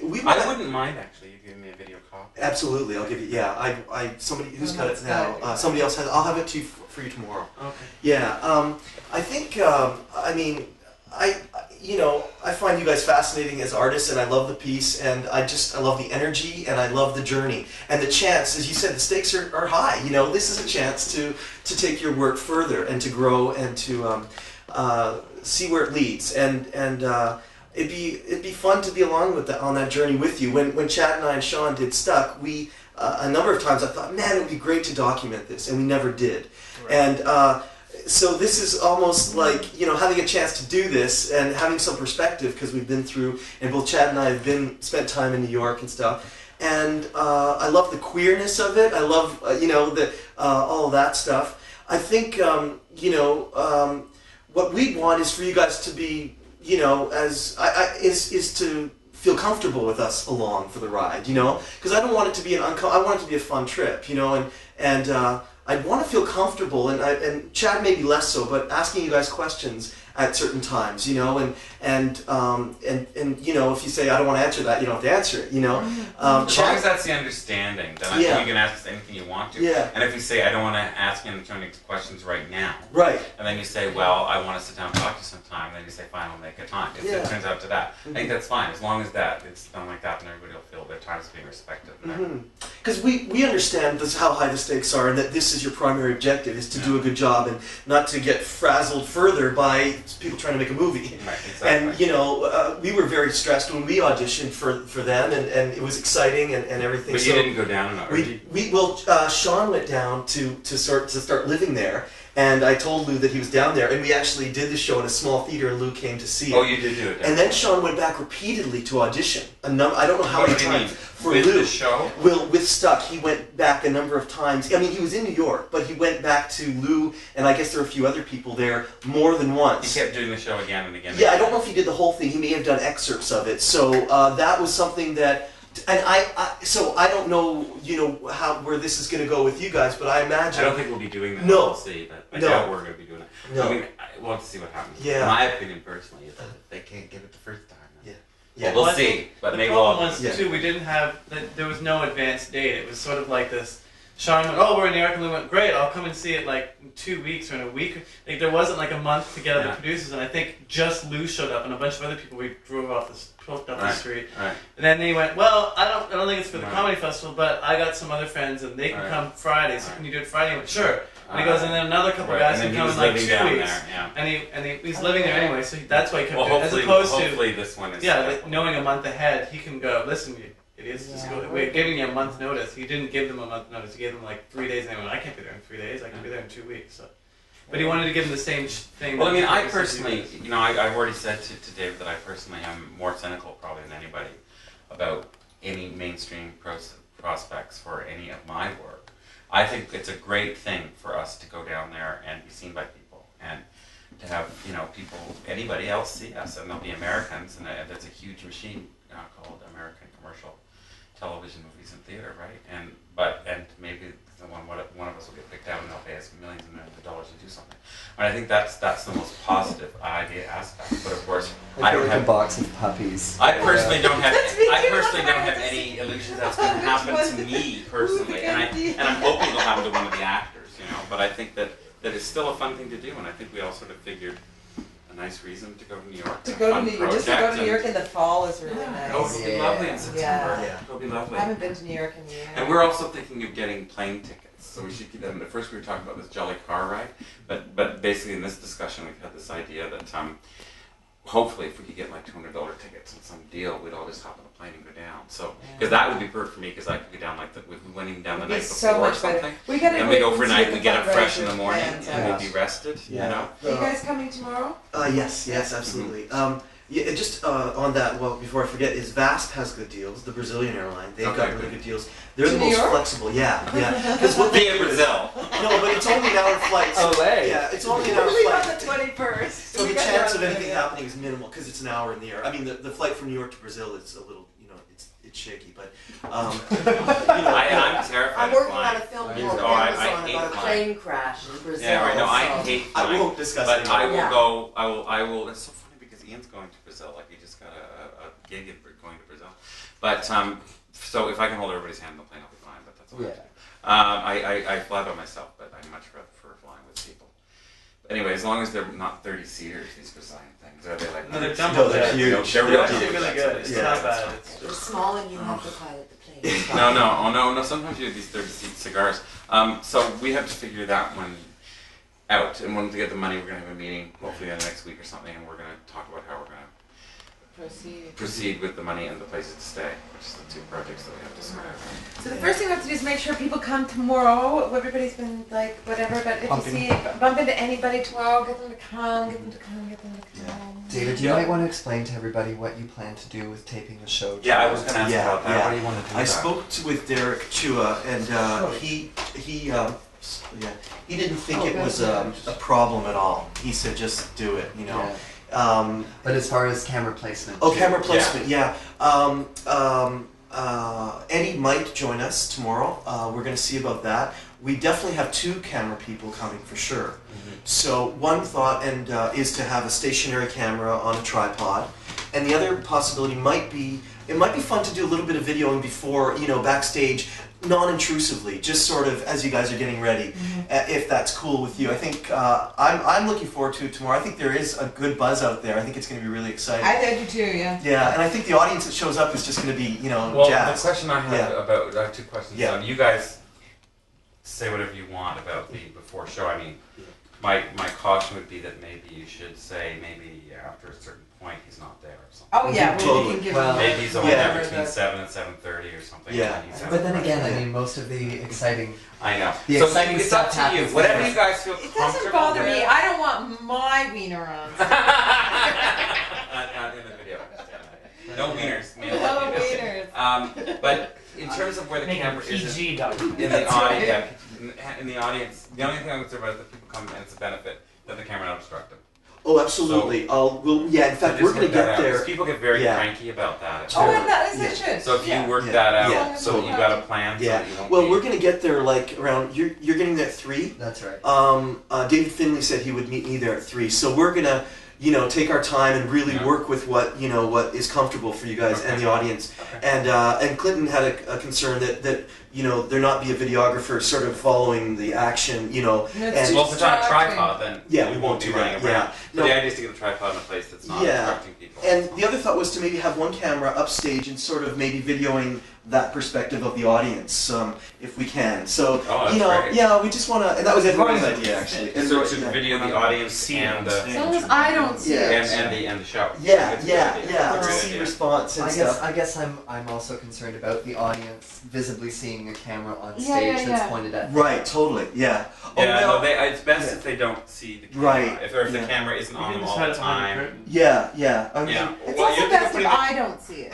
we. I wouldn't mind actually you giving me a video copy. Absolutely, I'll give you. Yeah, I somebody who's got it now. Somebody else has. I'll have it to you for you tomorrow. Okay. Yeah, I think. I mean, I find you guys fascinating as artists, and I love the piece, and I love the energy, and I love the journey, and the chance. As you said, the stakes are high. You know, this is a chance to take your work further and to grow and to see where it leads, and it'd be fun to be along with on that journey with you. When Chad and I and Sean did Stuck, we a number of times I thought, man, it would be great to document this, and we never did. Right. And so this is almost like, you know, having a chance to do this and having some perspective, because we've been through, and both Chad and I have spent time in New York and stuff. And I love the queerness of it. I love, all of that stuff. I think, what we want is for you guys to be, you know, is to feel comfortable with us along for the ride, you know, because I don't want it to be I want it to be a fun trip, you know, and I want to feel comfortable, and Chad maybe less so, but asking you guys questions at certain times, you know, and you know, if you say I don't want to answer that, you don't have to answer it, you know. As long as that's the understanding, then I think you can ask us anything you want to. Yeah. And if you say I don't want to ask any questions right now, right, and then you say, well, I want to sit down and talk to you sometime, and then you say, fine, I'll make a time. If it turns out to that, I think that's fine. As long as it's done like that, then everybody will feel their time is being respected. Because we understand how high the stakes are, and that this is your primary objective, is to do a good job and not to get frazzled further by people trying to make a movie. Right, exactly. And you know, we were very stressed when we auditioned for them, and it was exciting and everything. But you didn't go down enough. Sean went down to start living there, and I told Lou that he was down there, and we actually did the show in a small theater, and Lou came to see it. Oh, you did do it. And then Sean went back repeatedly to audition. I don't know how many times. For with Lou. The show? Well, with Stuck, he went back a number of times. I mean, he was in New York, but he went back to Lou, and I guess there were a few other people there more than once. He kept doing the show again and again. Yeah, I don't know if he did the whole thing. He may have done excerpts of it. So that was something that, and so I don't know, you know, where this is going to go with you guys, but I imagine. I don't think we'll be doing that. No. We'll see, but I doubt we're going to be doing it. No. I mean, we'll have to see what happens. Yeah. My opinion personally is that if they can't get it the first time, then Yeah. we'll see. But the maybe problem was too, we didn't have, there was no advance date. It was sort of like this. Sean went, oh, we're in New York, and we went, great, I'll come and see it like in 2 weeks or in a week. Like there wasn't like a month to get other producers, and I think just Lou showed up and a bunch of other people we drove off the street. Right. And then they went, well, I don't think it's for the comedy festival, but I got some other friends and they can come Friday, so can you do it Friday? I went, sure. And he goes, and then another couple guys can come in like 2 weeks. There, And he's living there anyway, so that's why he kept doing it. As hopefully this one is. Knowing a month ahead, he can go, listen, idiots, just go. We're giving you a month notice. He didn't give them a month notice. He gave them like 3 days, and they went, I can't be there in 3 days. I can be there in 2 weeks. So. But he wanted to give them the same thing. Well, I mean, I personally, you know, I've already said to David that I personally am more cynical probably than anybody about any mainstream prospects for any of my work. I think it's a great thing for us to go down there and be seen by people. And to have people, anybody else see us, and they'll be Americans, and that's a huge machine called American Commercial Television, Movies, and Theater, right? And maybe one of us will get picked out, and they'll pay us millions and millions of dollars to do something. And I think that's the most positive idea aspect. But of course, I don't have a box of puppies. I personally don't have. I personally don't have any illusions that's going to happen to me personally, and I'm hoping it'll happen to one of the actors, But I think that it's still a fun thing to do, and I think we all sort of figured a nice reason to go to New York. To go to New York, just to go to New York in the fall is really nice. Oh, it'll be lovely in September. Yeah. It'll be lovely. I haven't been to New York in years. And we're also thinking of getting plane tickets. So we should keep them. At first we were talking about this jolly car ride, but basically in this discussion we've had this idea that hopefully if we could get like $200 tickets and some deal, we'd all just hop on a plane and go down. So because that would be perfect for me, because I could go down if we went even down the night before or something. And we go for a night, we get up fresh in the morning, and we'd be rested. Are you guys coming tomorrow? Yes, absolutely. Just on that, before I forget, is VASP has good deals. The Brazilian airline, they've got really good deals. They're the most flexible. Yeah. Because being in Brazil. No, but it's only an hour flight. So, yeah, it's only an hour flight. On the 21st. So the chance of anything happening is minimal because it's an hour in the air. I mean, the flight from New York to Brazil is a little, it's shaky, but I'm terrified. I'm working on a film called Amazon about a flying. plane crash in Brazil. Yeah, right. No, I hate flying. I won't discuss but it. I will go. I will. It's so funny because Ian's going to Brazil. Like he just got a gig going to Brazil. But so if I can hold everybody's hand on the plane, I'll be fine. But that's all. Yeah. I fly by myself, but I much prefer flying with people. But anyway, as long as they're not 30-seaters, these Brazilian things, are they like? No, they're No, jumbo they're jets. huge. They're actually really good. It's Yeah. not bad. It's They're just small and you have to pilot the plane. No. Sometimes you have these 30-seat cigars. So we have to figure that one out. And when we get the money, we're going to have a meeting, hopefully the next week or something, and we're going to talk about how we're going to proceed with the money and the places to stay, which is the two projects that we have to sort out. So the first thing we have to do is make sure people come tomorrow. Everybody's been like, whatever, but if you bump into anybody tomorrow, get them to come. David, you might want to explain to everybody what you plan to do with taping the show. Yeah, I was going to ask about that. What do you want to do? I spoke with Derek Chua, and he didn't think it was a problem at all. He said, just do it, But as far as camera placement. Camera placement, yeah. Eddie might join us tomorrow. We're going to see about that. We definitely have 2 camera people coming for sure. So one thought is to have a stationary camera on a tripod, and the other possibility might be, it might be fun to do a little bit of videoing before, backstage, non-intrusively, just sort of as you guys are getting ready, if that's cool with you. I think I'm looking forward to it tomorrow. I think there is a good buzz out there. I think it's going to be really exciting. I do too, yeah. Yeah, and I think the audience that shows up is just going to be, well, jazzed. the question I have 2 questions. Yeah. You guys say whatever you want about the before show. I mean, my caution would be that maybe you should say maybe after a certain point he's not there or something. Oh yeah, Totally. we can give Well, Maybe he's only there between 7 and 7:30 or something. Yeah. But then again, I mean, most of the exciting I know. The so exciting it's stuff up to happens you. Whatever later. you guys feel It comfortable doesn't bother with. me. I don't want my wiener on. Not in the video. No wieners. No wieners. But in terms of where the Make a camera is PG document. in the audience, in the audience, the only thing I would say about it is that people come and it's a benefit that the camera not obstruct them. Oh, absolutely. In fact, we're going to get there. People get very Yeah. cranky about that. Oh, and that is it should. So if you Yeah. work that out, Yeah. so you've got a plan. So Yeah. that you won't Well, be, we're going to get there like around. You're getting there at 3. That's right. David Finley said he would meet me there at 3. So we're going to, take our time and really work with what what is comfortable for you guys and the audience. And Clinton had a concern that there not be a videographer sort of following the action. And well, if it's on a tripod, then we won't be do running that. around. Yeah. So the idea is to get the tripod in a place that's not obstructing people. And the other thought was to maybe have one camera upstage and sort of maybe videoing that perspective of the audience, if we can. So great. we just want to, and that was everyone's idea actually. And so to video the audience and As long as I don't see it. and the show. Yeah, It's to a great see idea. response and I stuff. guess I'm also concerned about the audience visibly seeing a camera on stage Yeah. that's pointed at them. Right, totally, yeah. It's best if they don't see the camera. Right. If the camera isn't on them all the time. Yeah. I mean, It's Well, also you have to best put if it- I don't see it.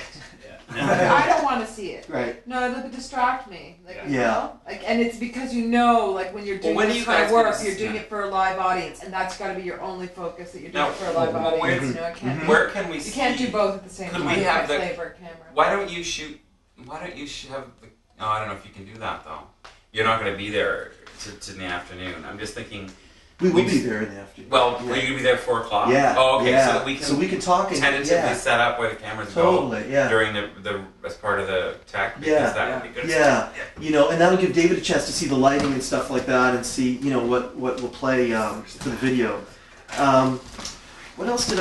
I don't want to see it. Right. No, it would distract me. Like, Yeah. you know? Like, and it's because you know, like when you're doing when are this you kind of guys work, gonna you're doing it for a live audience, and that's got to be your only focus. That you're doing Now, it for a live audience. where- You know, it can't. Where can we You see? can't do both at the same Could time. we have the- flavor camera. Why don't you shoot? Why don't you have the? Oh, I don't know if you can do that though. You're not going to be there in the afternoon. I'm just thinking. We will be there in the afternoon. Well, will you be there at 4 o'clock? Yeah. Oh, okay. Yeah. So that we can talk and tentatively set up where the cameras Totally, go yeah. during the as part of the tech because Yeah. that would be good. Yeah, you know, and that'll give David a chance to see the lighting and stuff like that, and see, you know, what will play for the video. What else did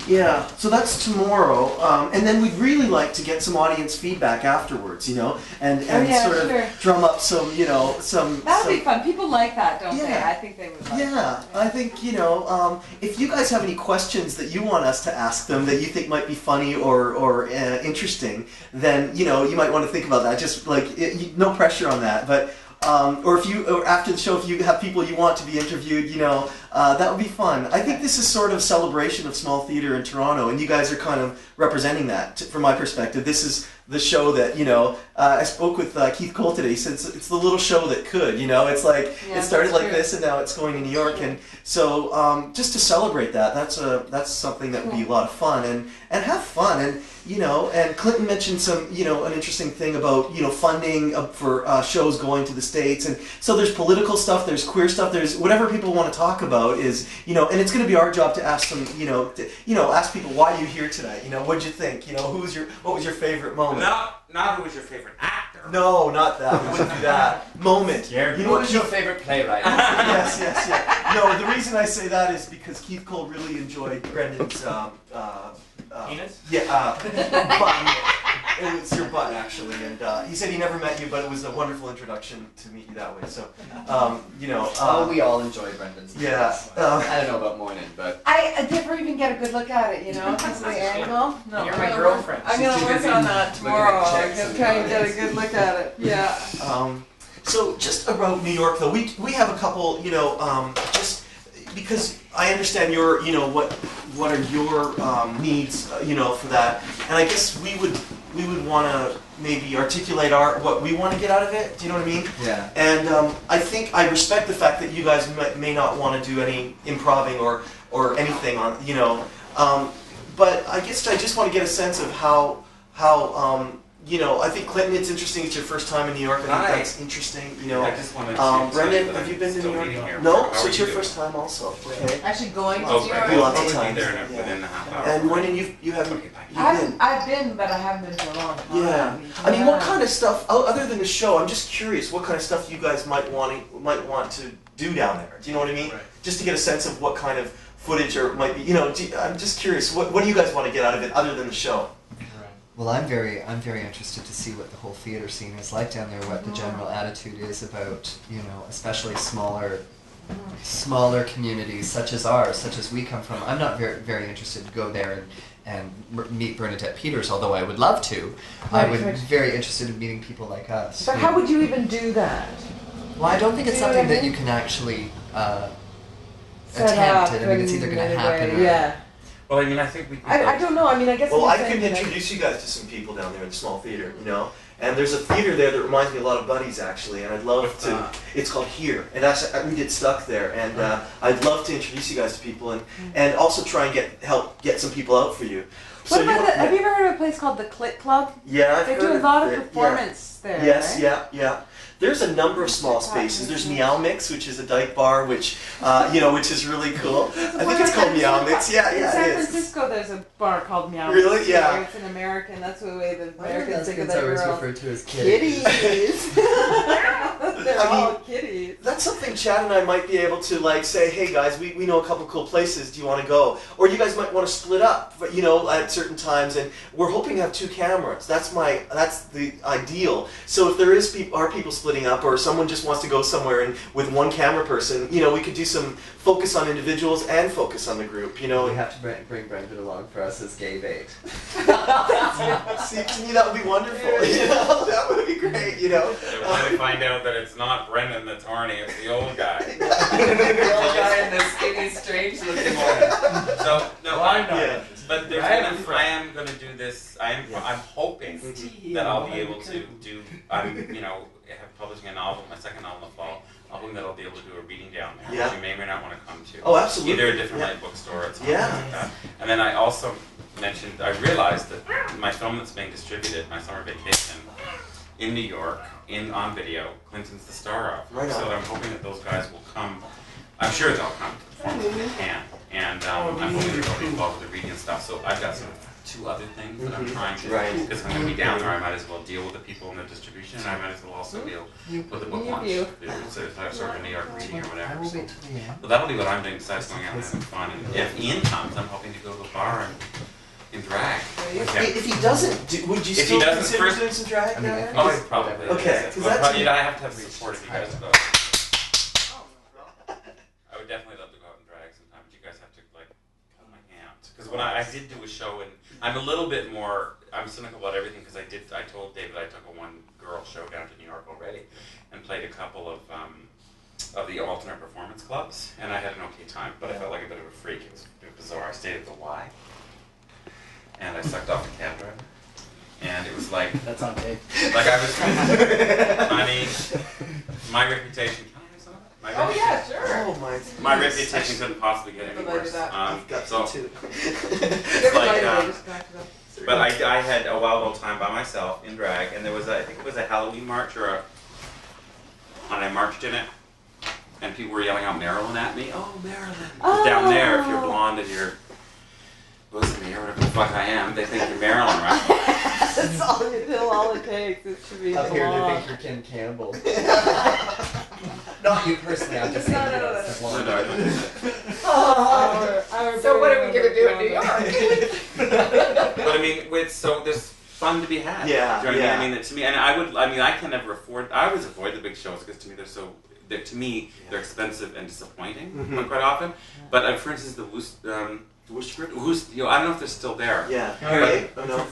yeah, so that's tomorrow, and then we'd really like to get some audience feedback afterwards, you know, and sort of drum up some, you know, some. That would be fun. People like that, don't they? Yeah. I think they would like Yeah, that. I think, you know, if you guys have any questions that you want us to ask them that you think might be funny or interesting, then, you know, you might want to think about that. Just like, no pressure on that, but. Or after the show, if you have people you want to be interviewed, you know, that would be fun. I think this is sort of celebration of small theater in Toronto, and you guys are kind of representing that, from my perspective. This is the show that, you know, I spoke with Keith Cole today. He said it's the little show that could, you know. It's like, it started like this, and now it's going to New York, and so just to celebrate that, that's something that would be a lot of fun, and have fun, and, you know, and Clinton mentioned some, you know, an interesting thing about, you know, funding for shows going to the States, and so there's political stuff, there's queer stuff, there's whatever people want to talk about is, you know, and it's going to be our job to ask them, you know, ask people why you here tonight, you know, what'd you think, you know, what was your favorite moment? Not who was your favorite actor. No, not that. We wouldn't do that. Moment. Jared, you know what was your favorite playwright? yes. No, the reason I say that is because Keith Cole really enjoyed Brendan's penis? Yeah, button. It was your button, actually, and he said he never met you, but it was a wonderful introduction to meet you that way. So, you know. Oh, we all enjoy Brendan's. Yeah. I don't know about morning, but I never even get a good look at it, you know, because of the angle. No, You're my girlfriend. I'm going to work on that tomorrow. I'm going to try and get a good look at it. Yeah. So just about New York, though, we have a couple, you know, just because I understand your, you know, what are your needs, you know, for that, and I guess we would want to maybe articulate what we want to get out of it. Do you know what I mean? yeah. And I think I respect the fact that you guys may not want to do any improving or anything on, you know, but I guess I just want to get a sense of how you know, I think Clinton, it's interesting. It's your first time in New York. I think that's interesting. You know, I just wanted to Brendan, that have you I'm been to still New meeting York? here. No, How so are it's you your doing? first time also. Okay. Actually going to Oh, New right. York. Be lots of We'll times. be there Yeah. within a half hour. And when you haven't Okay, bye. you've been. I've been, but I haven't been for a long time. Yeah, I mean, what kind of stuff other than the show? I'm just curious, what kind of stuff you guys might want to do down there? Do you know what I mean? Right. Just to get a sense of what kind of footage or might be. You know, I'm just curious. What do you guys want to get out of it other than the show? Well, I'm very interested to see what the whole theater scene is like down there, what the general attitude is about, you know, especially smaller communities such as ours, such as we come from. I'm not very interested to go there and meet Bernadette Peters, although I would love to. I would be very interested in meeting people like us. But how would you even do that? Well, I don't think it's Do you know something what I that you mean? can actually Set attempt up it. I mean, it's either going to in a happen way, or... yeah. Well, I mean, I think we could. I don't know. I mean, I guess. Well, I'm I saying, could like- introduce you guys to some people down there in the small theater, you know. And there's a theater there that reminds me a lot of Buddies, actually, and I'd love to. It's called Here, and we get stuck there, and I'd love to introduce you guys to people, and also try and help get some people out for you. What about have you ever heard of a place called the Clit Club? Yeah, I've They heard do a of lot of it, performance there. Yes, right? yeah. There's a number of small spaces. There's Meow Mix, which is a dyke bar, which which is really cool. I think it's called Meow Mix. Yeah, In it San is. Francisco, there's a bar called Meow Mix. Really? Yeah. It's an American. That's the way the Why are Americans think of lesbians their always girls. referred to as kitties? Kitties. They're all kitties. That's something Chad and I might be able to say, hey guys, we know a couple cool places. Do you want to go? Or you guys might want to split up, at certain times. And we're hoping to have 2 cameras. That's the ideal. So if there are people splitting up, or someone just wants to go somewhere and with 1 camera person, we could do some focus on individuals and focus on the group. We have to bring Brendan along for us as gay bait. See, to me that would be wonderful. That would be great. When they find out that it's not Brendan that's horny, it's the old old guy. The old guy and the skinny, strange-looking one. So no, Well, I'm not Yeah. interested. but there's I have gonna, a friend. I am going to do this. I'm hoping Mhm. that I'll be able to do. I'm have publishing a novel, my second novel in the fall. I'm hoping that I'll be able to do a reading down there, Yeah. which you may or may not want to come to. Oh, absolutely. Either a different Yeah. light bookstore or something Yeah. like that. And then I also mentioned, I realized that my film that's being distributed, my summer vacation, in New York, on video, Clinton's the star of. Right on. So I'm hoping that those guys will come. I'm sure they'll come to the performance if they can. And I'm hoping that they'll be involved with the reading and stuff. So I've got sort of two other things that I'm trying to, Right. because if I'm going to be down there, I might as well deal with the people in the distribution, and I might as well also deal with the book launch. So it's sort of a New York reading or whatever. So, well, that'll be what I'm doing besides going out and having fun. And if Ian comes, I'm hoping to go to a bar and in drag. with him. If he doesn't, would you If he still doesn't consider first- doing some drag I mean, down I there? Oh, it probably. Okay, is. 'cause Well, that's- probably, I have to have the report if you guys go. I would definitely love to go out and drag sometime, but you guys have to like hold my hand. Because when I did do a show, and I'm a little bit more, I'm cynical about everything because I told David I took a one-girl show down to New York already, and played a couple of the alternate performance clubs, and I had an okay time, but I felt like a bit of a freak. It was a bit bizarre. I stayed at the Y, and I sucked off the cab driver, and it was like, That's on tape. like I was, I mean, my reputation. Can I have some of it? My Oh yeah, sure. Oh my. My reputation couldn't possibly get any Everybody worse. that- I've got So, some too. it's like, but I had a wild old time by myself in drag, and there was I think it was a Halloween march and I marched in it, and people were yelling out Marilyn at me. Oh, Marilyn! 'Cause down there, if you're blonde and you're bosomy or whatever the fuck I am, they think you're Marilyn, right? That's all it takes. It should be Up here blonde. to think you're Ken Campbell. Not you personally, I'm just saying No, you no, know, no, it's No, blonde. no, I don't. So what are we gonna do in New York? But I mean, so there's fun to be had. Yeah, Do you know what yeah. I mean? To me, and I can never afford. I always avoid the big shows because to me they're expensive and disappointing quite often. But for instance, the Worcester, I don't know if they're still there. Yeah. Oh, Right? yeah. Oh, no.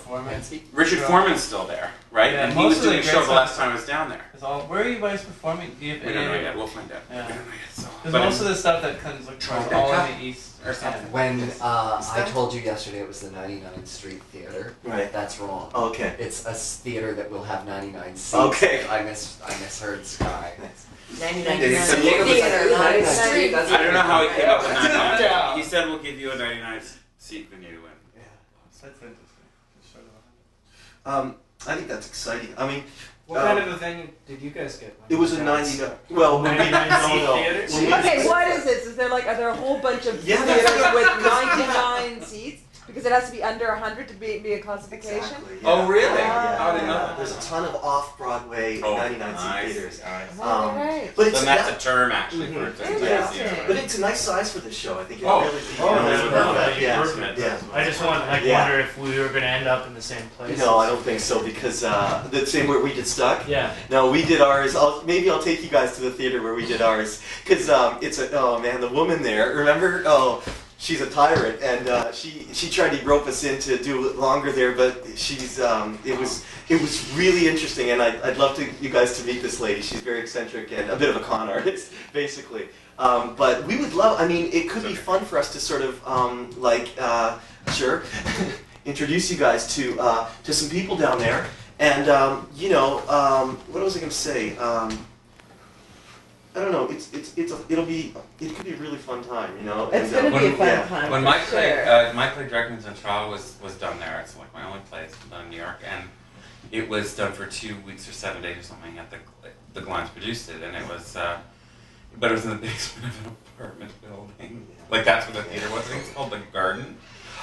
Richard Foreman's still there, right? Yeah, and he was most of the doing a great show the stuff- last time I was down there. It's all, where are you guys performing? Do you have We don't know any? yet. We'll find out. Yeah. We don't know yet. So. Because But most of the stuff that comes like Tribeca all in the east or something. When I told you yesterday it was the 99th Street Theater, Right. that's wrong. Okay. It's a theater that will have 99 seats. Okay. I misheard Sky. 99 Yeah, he said, Theater, look, not it's- street. I don't know how he came up with Yeah. 99. He said we'll give you a 99 seat venue. And That's interesting. It's sort of- I think that's exciting. I mean, What kind of a thing did you guys get? it was a 99. Well, when we 99 seat no, no. theater? When we- Okay, what is this? Is there are there a whole bunch of Yeah. theaters with 99 seats? Because it has to be under 100 to be a classification? Exactly. Oh, really? Ah. How did I know that? There's a ton of off-Broadway 99 seat nice. theaters. Oh, right. But it's Then that's a term actually for it. Interesting. But it's a nice size for this show. I think it Oh. really. Oh, you know, that's it's perfect. Yeah. Perfect. Yeah. I just Yeah. wonder if we were going to end up in the same place. No, I don't think so because the same where we did Stuck. Yeah. No, we did ours. Maybe I'll take you guys to the theater where we did ours because it's oh man, the woman there. Remember? Oh, she's a tyrant, and she tried to rope us in to do it longer there, but she's it was really interesting, and I'd love you guys to meet this lady. She's very eccentric and a bit of a con artist, basically. But we would love. I mean, it could be fun for us to sort of sure, introduce you guys to some people down there, and what was I going to say? I don't know. It could be a really fun time, you know. It's And, going to be a fun yeah. time. When for my sure. play Dragons on Trial was done there. It's like my only play. It's done in New York, and it was done for 2 weeks or 7 days or something. At the Glines produced it, and it was, but it was in the basement of an apartment building. Like that's where the theater was. I think it's called the Garden.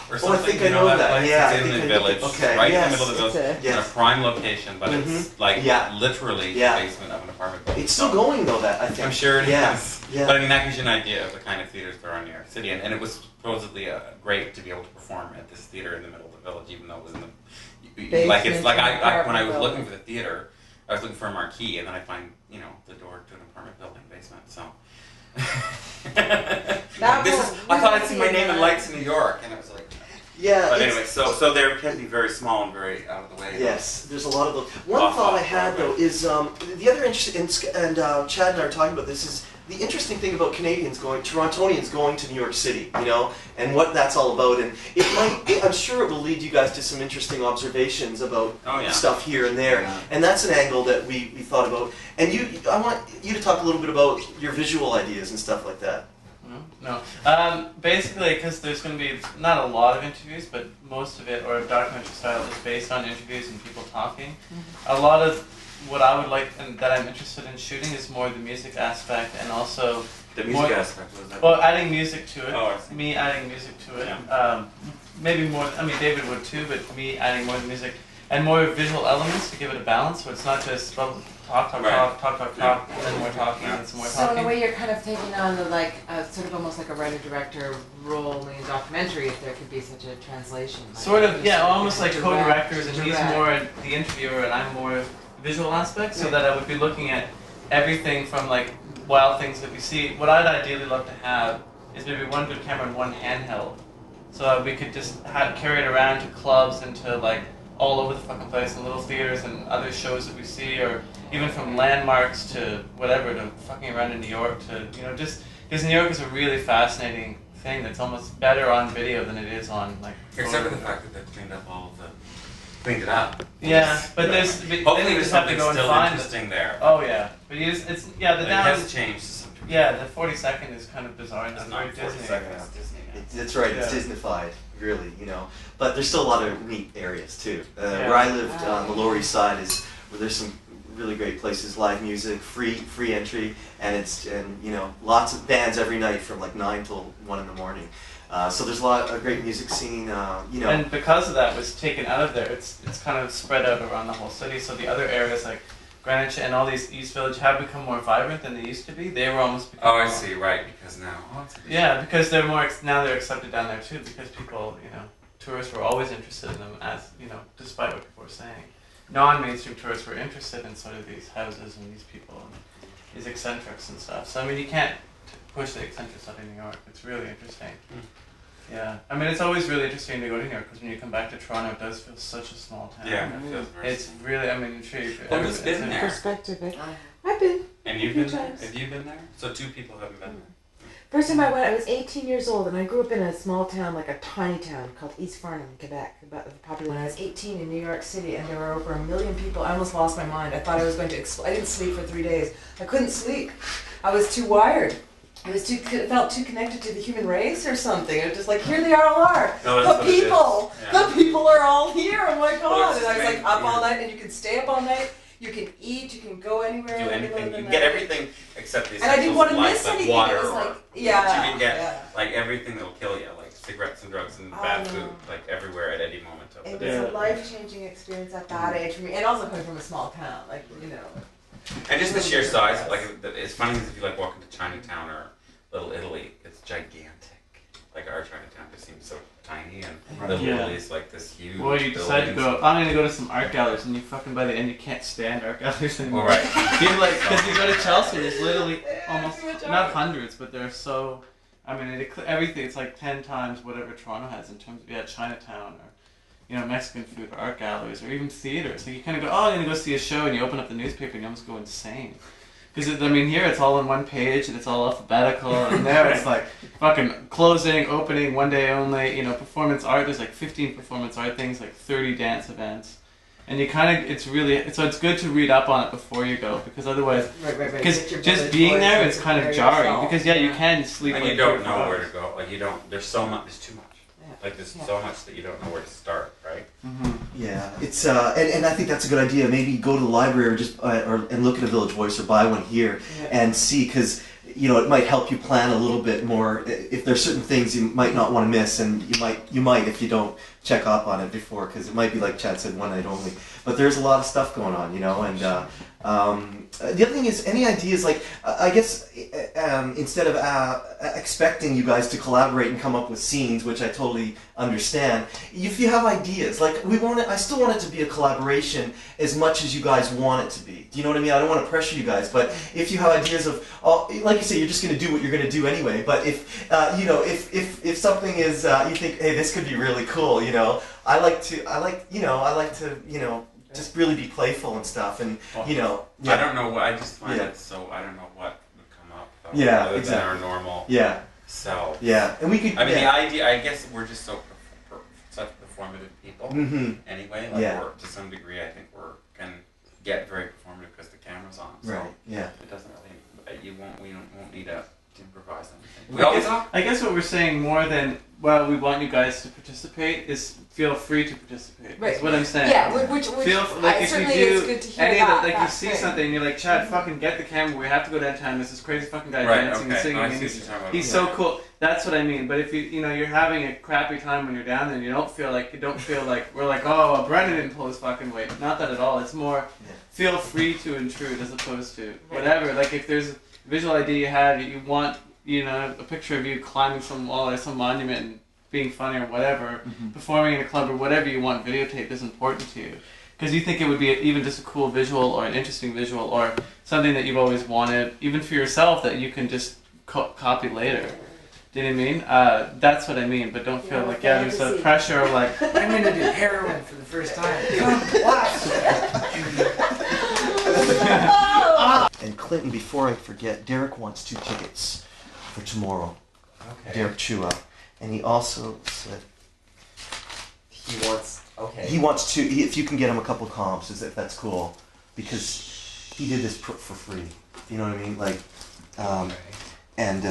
Or Oh, I something. think You I know that. place? Yeah, It's I in think the I know- village, okay, right yes. in the middle of the village. It's In a Yes. prime location, but it's like Yeah. literally Yeah. the basement of an apartment building. It's still going though. That I think. I'm sure it yeah. is. Yeah. But I mean, that gives you an idea of the kind of theaters there are in New York City, and it was supposedly great to be able to perform at this theater in the middle of the village, even though it was in the like it's Basement like of an I when I was apartment looking for the theater, I was looking for a marquee, and then I find the door to an apartment building basement. So I thought I'd see my name in lights in New York, and it was like. Yeah. But it's- anyway, so they can be very small and very out of the way. Yes, there's a lot of those. One Off thought I had though Broadway. is the other interesting, and Chad and I were talking about this, is the interesting thing about Torontonians going to New York City, you know, and what that's all about, and I'm sure it will lead you guys to some interesting observations about stuff here and there, and that's an angle that we thought about. And I want you to talk a little bit about your visual ideas and stuff like that. No. Basically, because there's going to be not a lot of interviews, but most of it, or documentary style, is based on interviews and people talking. A lot of what I would like and that I'm interested in shooting is more the music aspect, and also the music aspect. Was that? Well, adding music to it. Oh, I see. Me adding music to it. Yeah. Maybe more. I mean, David would too, but me adding more music and more visual elements to give it a balance. So it's not just talk, and then more talking, and then some more talking. So in a way, you're kind of taking on the sort of almost like a writer-director role in a documentary, if there could be such a translation. Sort of, yeah, almost like co-directors, and he's more the interviewer, and I'm more visual aspect, so that I would be looking at everything from like wild things that we see. What I'd ideally love to have is maybe one good camera and one handheld, so that we could just carry it around to clubs and to like all over the fucking place, and little theaters and other shows that we see, or even from landmarks to whatever, to fucking around in New York, to, you know, just because New York is a really fascinating thing that's almost better on video than it is on like. Except for the fact that they've cleaned it up. Yeah, but there's hopefully there's something to go still and interesting there. Oh yeah, but it's the down. It has changed to some degree. Yeah, the 40-second is kind of bizarre. It's It's not very 40 Disney. seconds. It's Disney. That's right. It's Disneyfied, really, you know. But there's still a lot of neat areas too. Where I lived on the Lower East Side is where there's some really great places, live music, free entry, and you know, lots of bands every night from like 9 till 1 in the morning. So there's a lot of great music scene, you know. And because of that was taken out of there, it's kind of spread out around the whole city. So the other areas like Greenwich and all these East Village have become more vibrant than they used to be. They were almost. Oh, I see. Right, because now. Yeah, because they're more now they're accepted down there too. Because people, you know, tourists were always interested in them, as you know, despite what people were saying. Non-mainstream tourists were interested in sort of these houses and these people and these eccentrics and stuff. So I mean, you can't push the eccentrics out of New York. It's really interesting. Yeah, I mean, it's always really interesting to go to New York because when you come back to Toronto, it does feel such a small town. Yeah, it feels very It's really, I mean, I'm sure you've Who's been there? Perspective. I've been. And you've a few been there? times. Have you been there? So 2 people haven't been there. First time I went, I was 18 years old, and I grew up in a small town, like a tiny town called East Farnham, Quebec. About the population. When I was 18 in New York City, and there were over 1 million people, I almost lost my mind. I thought I was going to explode. I didn't sleep for 3 days. I couldn't sleep. I was too wired. It felt too connected to the human race or something. It was just like, here they all are. The people are all here. Oh my God. And I was like up all night, and you can stay up all night. You can eat, you can go anywhere. Do anything. You can get everything except the essentials. And I didn't want to of life, miss like anything. water It was or like, yeah. You can get like everything that will kill you, like cigarettes and drugs and bad food, like everywhere at any moment of the day. It was a life-changing experience at that age for me, and also coming from a small town, like, you know. And just the sheer size, like it's funny if you like walk into Chinatown or Little Italy, it's gigantic. Like our Chinatown just seems so tiny, and Little Italy's like this huge. Well, you decide to go. I'm gonna go to some art galleries, and you fucking by the end you can't stand art galleries anymore. All right. You're like, because you go to Chelsea, there's literally almost not hundreds, but there's so. I mean, everything. It's like 10 times whatever Toronto has in terms of Chinatown or, you know, Mexican food or art galleries or even theater. So you kind of go, oh, I'm gonna go see a show, and you open up the newspaper and you almost go insane. Because, I mean, here it's all on one page and it's all alphabetical, and there it's like fucking closing, opening, one day only, you know, performance art. There's like 15 performance art things, like 30 dance events. And you kind of, it's good to read up on it before you go, because otherwise, because just being there, it's kind of jarring. Because, you can sleep. And like you don't know where to go. Like, you don't, there's too much. Like, there's so much that you don't know where to start, right? Mm-hmm. Yeah, it's and I think that's a good idea. Maybe go to the library or just and look at a Village Voice or buy one here and see, because you know it might help you plan a little bit more. If there's certain things you might not want to miss, and you might if you don't check up on it before, because it might be like Chad said, one night only. But there's a lot of stuff going on, you know, and the other thing is, any ideas, like, I guess, instead of expecting you guys to collaborate and come up with scenes, which I totally understand, if you have ideas, like, I still want it to be a collaboration as much as you guys want it to be. Do you know what I mean? I don't want to pressure you guys, but if you have ideas of, like you say, you're just going to do what you're going to do anyway, but if, you know, if something is, you think, hey, this could be really cool, you know, I like to, you know, just really be playful and stuff, and you know. I don't know. I just find it so. I don't know what would come up. Yeah, other exactly. than our normal Yeah. self. Yeah, and we could. I mean, yeah. the idea. I guess we're just such performative people. Mm-hmm. Anyway, like Yeah. we're, to some degree, I think can get very performative because the camera's on. So Right. Yeah. it doesn't really. We won't need to improvise anything. I guess what we're saying more than we want you guys to participate is feel free to participate. Right. That's what I'm saying. Yeah, which Feel like if certainly you is do good to hear any that. of the, like you That's see great. something and you're like, Chad, fucking get the camera. We have to go downtown. This is crazy fucking guy Right, dancing and okay. singing. I And see what you're talking about. he's so cool. That's what I mean. But if you're having a crappy time when you're down there, and you don't feel like we're like, oh, well, Brendan didn't pull his fucking weight. Not that at all. It's more feel free to intrude as opposed to whatever. Like if there's a visual idea you had, you want a picture of you climbing some wall or some monument and being funny or whatever, performing in a club or whatever you want videotaped is important to you. Because you think it would be even just a cool visual or an interesting visual or something that you've always wanted, even for yourself, that you can just copy later. Do you know what I mean? That's what I mean, but don't feel like there's a pressure of like, I'm going to do heroin for the first time. And Clinton, before I forget, Derek wants 2 tickets for tomorrow. Okay. Derek Chua. And he also said He wants. Okay. he wants to, if you can get him a couple comps, if that's cool. Because he did this for free. You know what I mean? Like, and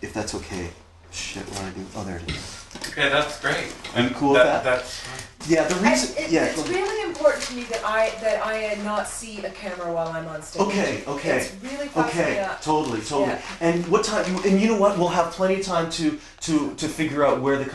if that's okay. Shit, what do I do? Oh, there it is. Okay, that's great. I'm cool with that? That's fine. Yeah, the reason. It's really important to me that I not see a camera while I'm on stage. Okay. It's really fucks me up. Totally. Yeah. And what time? And you know what? We'll have plenty of time to figure out where the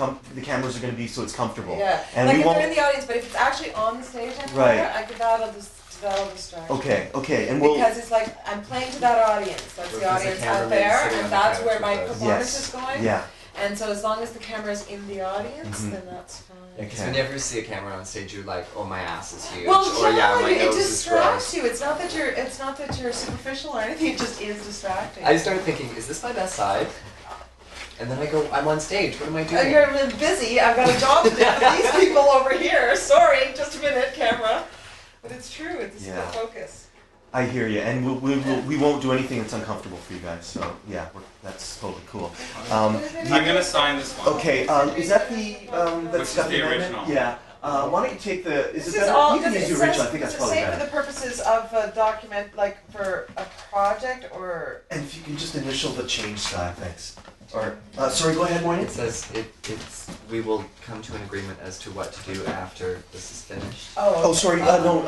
cameras are going to be, so it's comfortable. Yeah. And like we if won't. they're in the audience, but if it's actually on the stage anywhere, Right. that'll distract me. Okay, and we'll. Because it's like I'm playing to that audience. That's Or the if there's a audience out cameraman there, sitting on and the that's couch where my with us. performance Yes. is going. Yeah. And so as long as the camera's in the audience, Mhm. then that's fine. Because whenever you see a camera on stage, you're like, oh, my ass is huge. Well, or yeah, my it nose is distracts gross. you. It's not that you're superficial or anything. It just is distracting. I started thinking, is this my best side? And then I go, I'm on stage. What am I doing? You're really busy. I've got a job to do for these people over here. Sorry, just a minute, camera. But it's true. It's Yeah. the focus. I hear you, and we won't do anything that's uncomfortable for you guys. So yeah, that's totally cool. I'm gonna sign this one. Okay, is that the Which that's is got the amendment? original. Yeah. Why don't you take the? Is This it is better? all You can use the original. I think that's probably say for better. the purposes of a document, like for a project or. And if you can just initial the change style, thanks. Or sorry, go ahead, Moynihan. It says we will come to an agreement as to what to do after this is finished. Oh, sorry. No.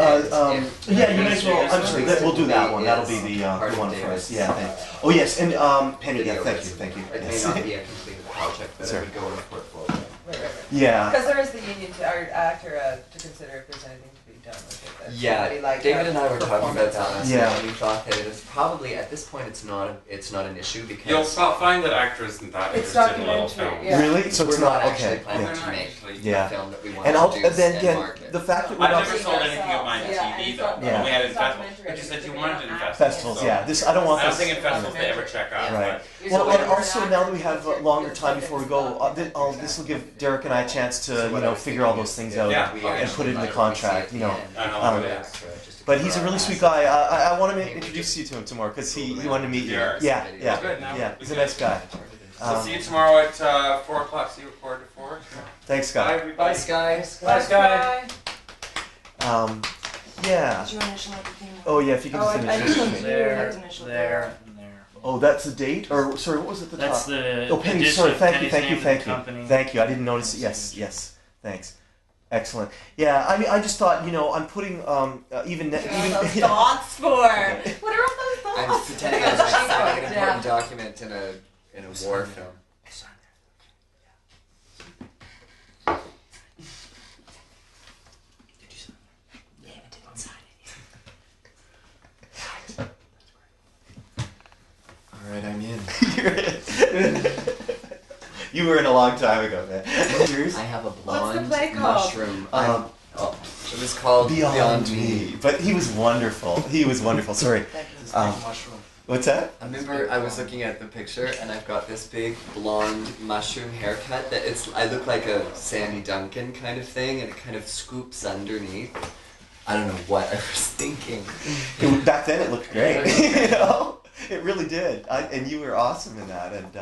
Yeah, you might as well. I'm sorry. Next We'll do that one. is That'll be the part of one David's, first. Yeah. Thanks. Oh yes, and Penny. Yeah. video Thank you. It Yes. may not be a completed project, but Sorry. it would go in a portfolio. Right. Yeah. Because there is the union to our actor to consider if there's anything to be done with it. That's Yeah, somebody like David and I were talking about that last Yeah. night, and we thought that it is probably at this point it's not an issue because You'll find that actors isn't that It's interested in little documentary, films. yeah. Really? So it's we're not not actually okay. planning Yeah. to make Yeah. the film that we want And to I'll produce then and again market. the fact that we're I've not never sold anything of mine to Yeah, TV and though. it's Only had it in it's festivals. documentary. But you said you It's wanted it in different festivals. festivals. So Yeah. This I don't want I don't this. think in festivals they ever check out. Right. But You're Well, so and over also an now actor that we have because longer you're time before we go, this will give Derek and I a chance to figure all those things out Yeah. and put it in the contract. I know Um, what it is. But he's a really sweet guy. I want to introduce you to him tomorrow because he wanted to meet you. Yeah. Yeah. Good, now Yeah. we He's a good. nice guy. So see you tomorrow at 4 o'clock. See you at 4 to 4. Thanks, Bye, Scott. everybody. Bye, Sky. Bye, Sky. Yeah. Did you initial everything? Oh yeah. If you can Oh, just I introduce didn't me. know. There, Initial there, and there. Oh, that's the date? Or sorry, what was at the That's top? the. Oh, Penny. addition Sorry. of Thank you. Penny's Thank you. name to Thank the you. company. Thank you. I didn't notice it. Yes. Thanks. Excellent. Yeah. I mean, I just thought, I'm putting even those dots for? What are all those I'm dots? pretending I'm like signing an important document in a war film. All right, I'm in. You were in a long time ago, man. Yours? I have a What's blonde the play called? mushroom. It was called Beyond Me. But he was wonderful. Sorry. What's that? I remember I was looking at the picture and I've got this big blonde mushroom haircut that I look like a Sandy Duncan kind of thing and it kind of scoops underneath. I don't know what I was thinking. Back then it looked great. It really did, and you were awesome in that. And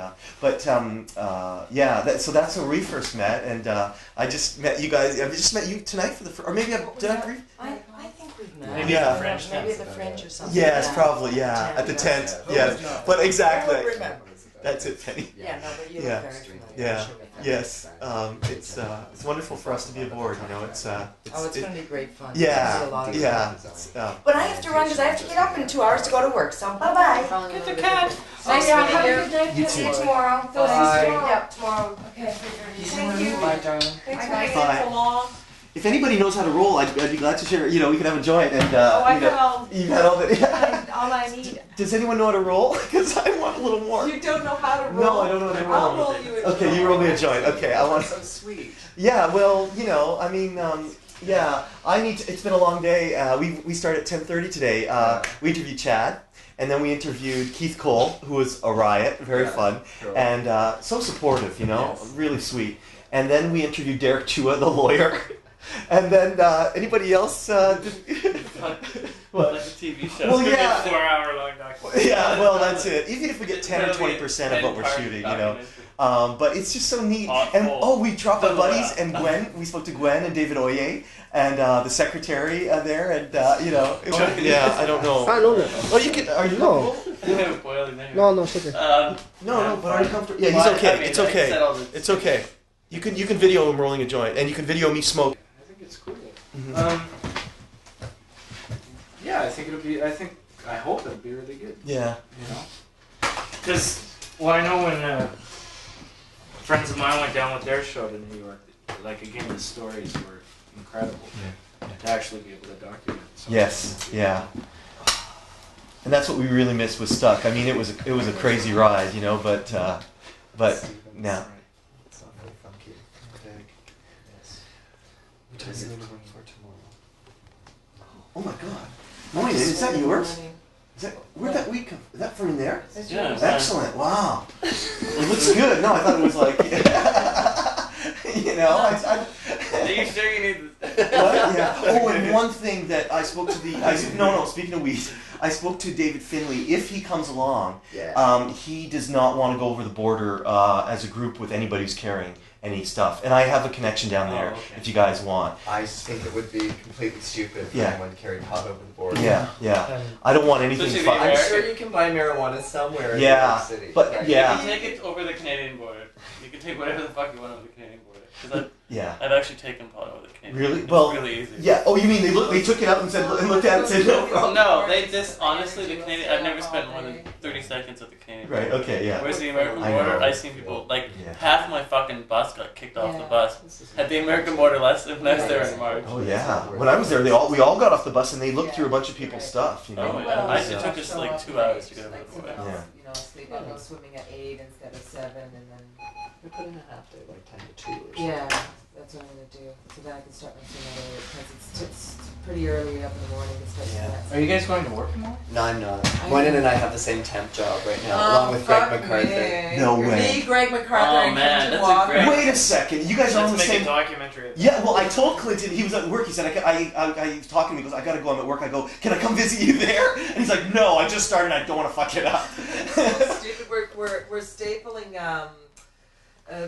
so that's where we first met, and I just met you guys. I just met you tonight for the first, or maybe did I brief? I think we've met. Maybe at the French tent. Maybe at the French or something. Yes, probably. Yeah, at the tent. Yes, but exactly. That's it, Penny. Yeah, no, but you Yeah. look very familiar. Yeah. Sure with that. Yes. It's wonderful for us to be aboard. You know, it's Oh, it's going to be great fun. yeah, See a lot of yeah. But I have to run because I have to get up in 2 hours to go to work. So bye-bye. Get the cat. Nice yeah, meeting have you. a good day. You See too. you tomorrow. Bye. Yep, tomorrow. Okay. Thank you. Bye, darling. Thanks for Bye. making Bye. it so long. If anybody knows how to roll, I'd be glad to share. You know, we can have a joint and. I've you know, got all, you've had all the. all I need. Does anyone know how to roll? Because I want a little more. You don't know how to roll? No, I don't know how to roll. I'll roll you a Okay, joint. you roll me a joint. Okay, I want. So sweet. Yeah, well, you know, I mean, yeah, I need to, it's been a long day. We started at 10:30 today. We interviewed Chad, and then we interviewed Keith Cole, who was a riot, very fun, Cool. and so supportive, you know, Yes. really sweet. And then we interviewed Derek Chua, the lawyer. And then anybody else? Like a TV show. Well, It's gonna be yeah. a 4-hour-long documentary. Yeah, well, that's it. Even if we get 10 or 20% of what we're shooting, you know. But it's just so neat. And we dropped our buddies and Gwen. We spoke to Gwen and David Oye and the secretary there, and you know, yeah, I don't know. I know that. Oh, you can. Are you No. Boiling there. No, it's okay. No, but are you comfortable? Yeah, he's Well, okay. I mean, It's like I okay. said, all the- It's okay. You can video him rolling a joint, and you can video me smoke. I think it's cool. Mhm. Yeah, I hope it'll be really good. Yeah. You know? Because, well, I know when friends of mine went down with their show to New York, like, again, the stories were incredible. To actually be able to document. Yes. Yeah. And that's what we really missed with Stuck. I mean, it was a crazy ride, you know, but now. It's not very funky. Big. Yes. What time is it for tomorrow? Oh my God. Morning, is that yours? Is that where'd that weed come? Is that from in there? Yeah. Excellent. Wow. It looks good. No, I thought it was like, you know, Are you sure you need this? What? Yeah. Oh, and one thing that I spoke to speaking of weed, I spoke to David Finley. If he comes along, he does not want to go over the border as a group with anybody who's carrying any stuff. And I have a connection down there if you guys want. I think it would be completely stupid for Yeah. anyone carrying pot over the border. Yeah, yeah. I don't want anything. Especially the I'm sure you can buy marijuana somewhere in New Yeah, York City. but right? You yeah, can take it over the Canadian border. You can take whatever the fuck you want over the Canadian border. Because yeah. I've actually taken pot over the Canadian Really? border. Well, It's really easy. yeah. Oh, you mean they took it out and looked at it and said no problem? No, they just, honestly, the Canadian, I've never spent more than 30 seconds at the Canadian Right. border. Okay. Yeah. Whereas the American I border, know. I've seen people, like, Yeah. half my fucking bus got kicked off the Yeah. bus. Had the American border less than I was there in March. Oh yeah. When I was there, we all got off the bus and they looked through a bunch of people's stuff. You know. Oh yeah, it took us like 2 hours to get over the border. Yeah. You know, sleep and go swimming at 8 instead of 7, and then. We put in a half day, like 10 to 2 or something. Yeah, that's what I'm gonna do. So then I can start my swim early because it's pretty early up in the morning to start Yeah. that. Are you guys going to work tomorrow? No, I'm not. Gwennon and I have the same temp job right now, Oh, along with Greg McCarthy. No way. Me, Greg McCarthy, Oh, and man, Clinton that's a Walker. great- Wait a second. You guys are on Let's the make same. a documentary. Yeah, well, I told Clinton, he was at work, he said, he was talking to me, he goes, I gotta go, I'm at work. I go, can I come visit you there? And he's like, no, I just started and I don't want to fuck it up. Stupid. We're stapling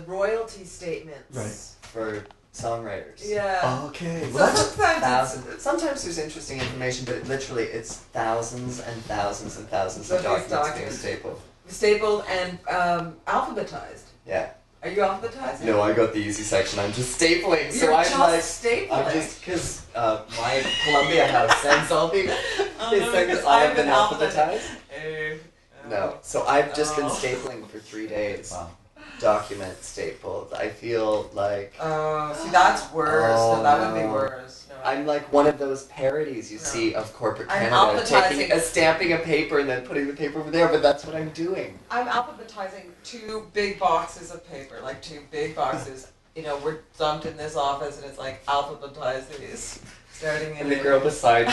royalty statements. Right. For songwriters. Yeah. Okay. So Well, that's, sometimes Thousands. Sometimes there's interesting information, but literally it's thousands and thousands and thousands of Of these documents being documents. stapled. stapled and alphabetized. Yeah. Are you alphabetizing? No, I got the easy section. I'm just stapling. So You're I'm just like, stapling. I'm just because my Columbia house sends all the Oh, they no, send because all I've of them been alphabetized. alphabetized. No, so I've just been Oh. stapling for 3 days. Wow. Document stapled. I feel like Oh, see, that's worse. Oh, no, that would be no. worse. No. I'm like one of those parodies you No. see of corporate I'm Canada, alphabetizing. stamping a paper and then putting the paper over there. But that's what I'm doing. I'm alphabetizing 2 big boxes of paper, like 2 big boxes. You know, we're dumped in this office, and it's like alphabetize these, starting in. And the girl beside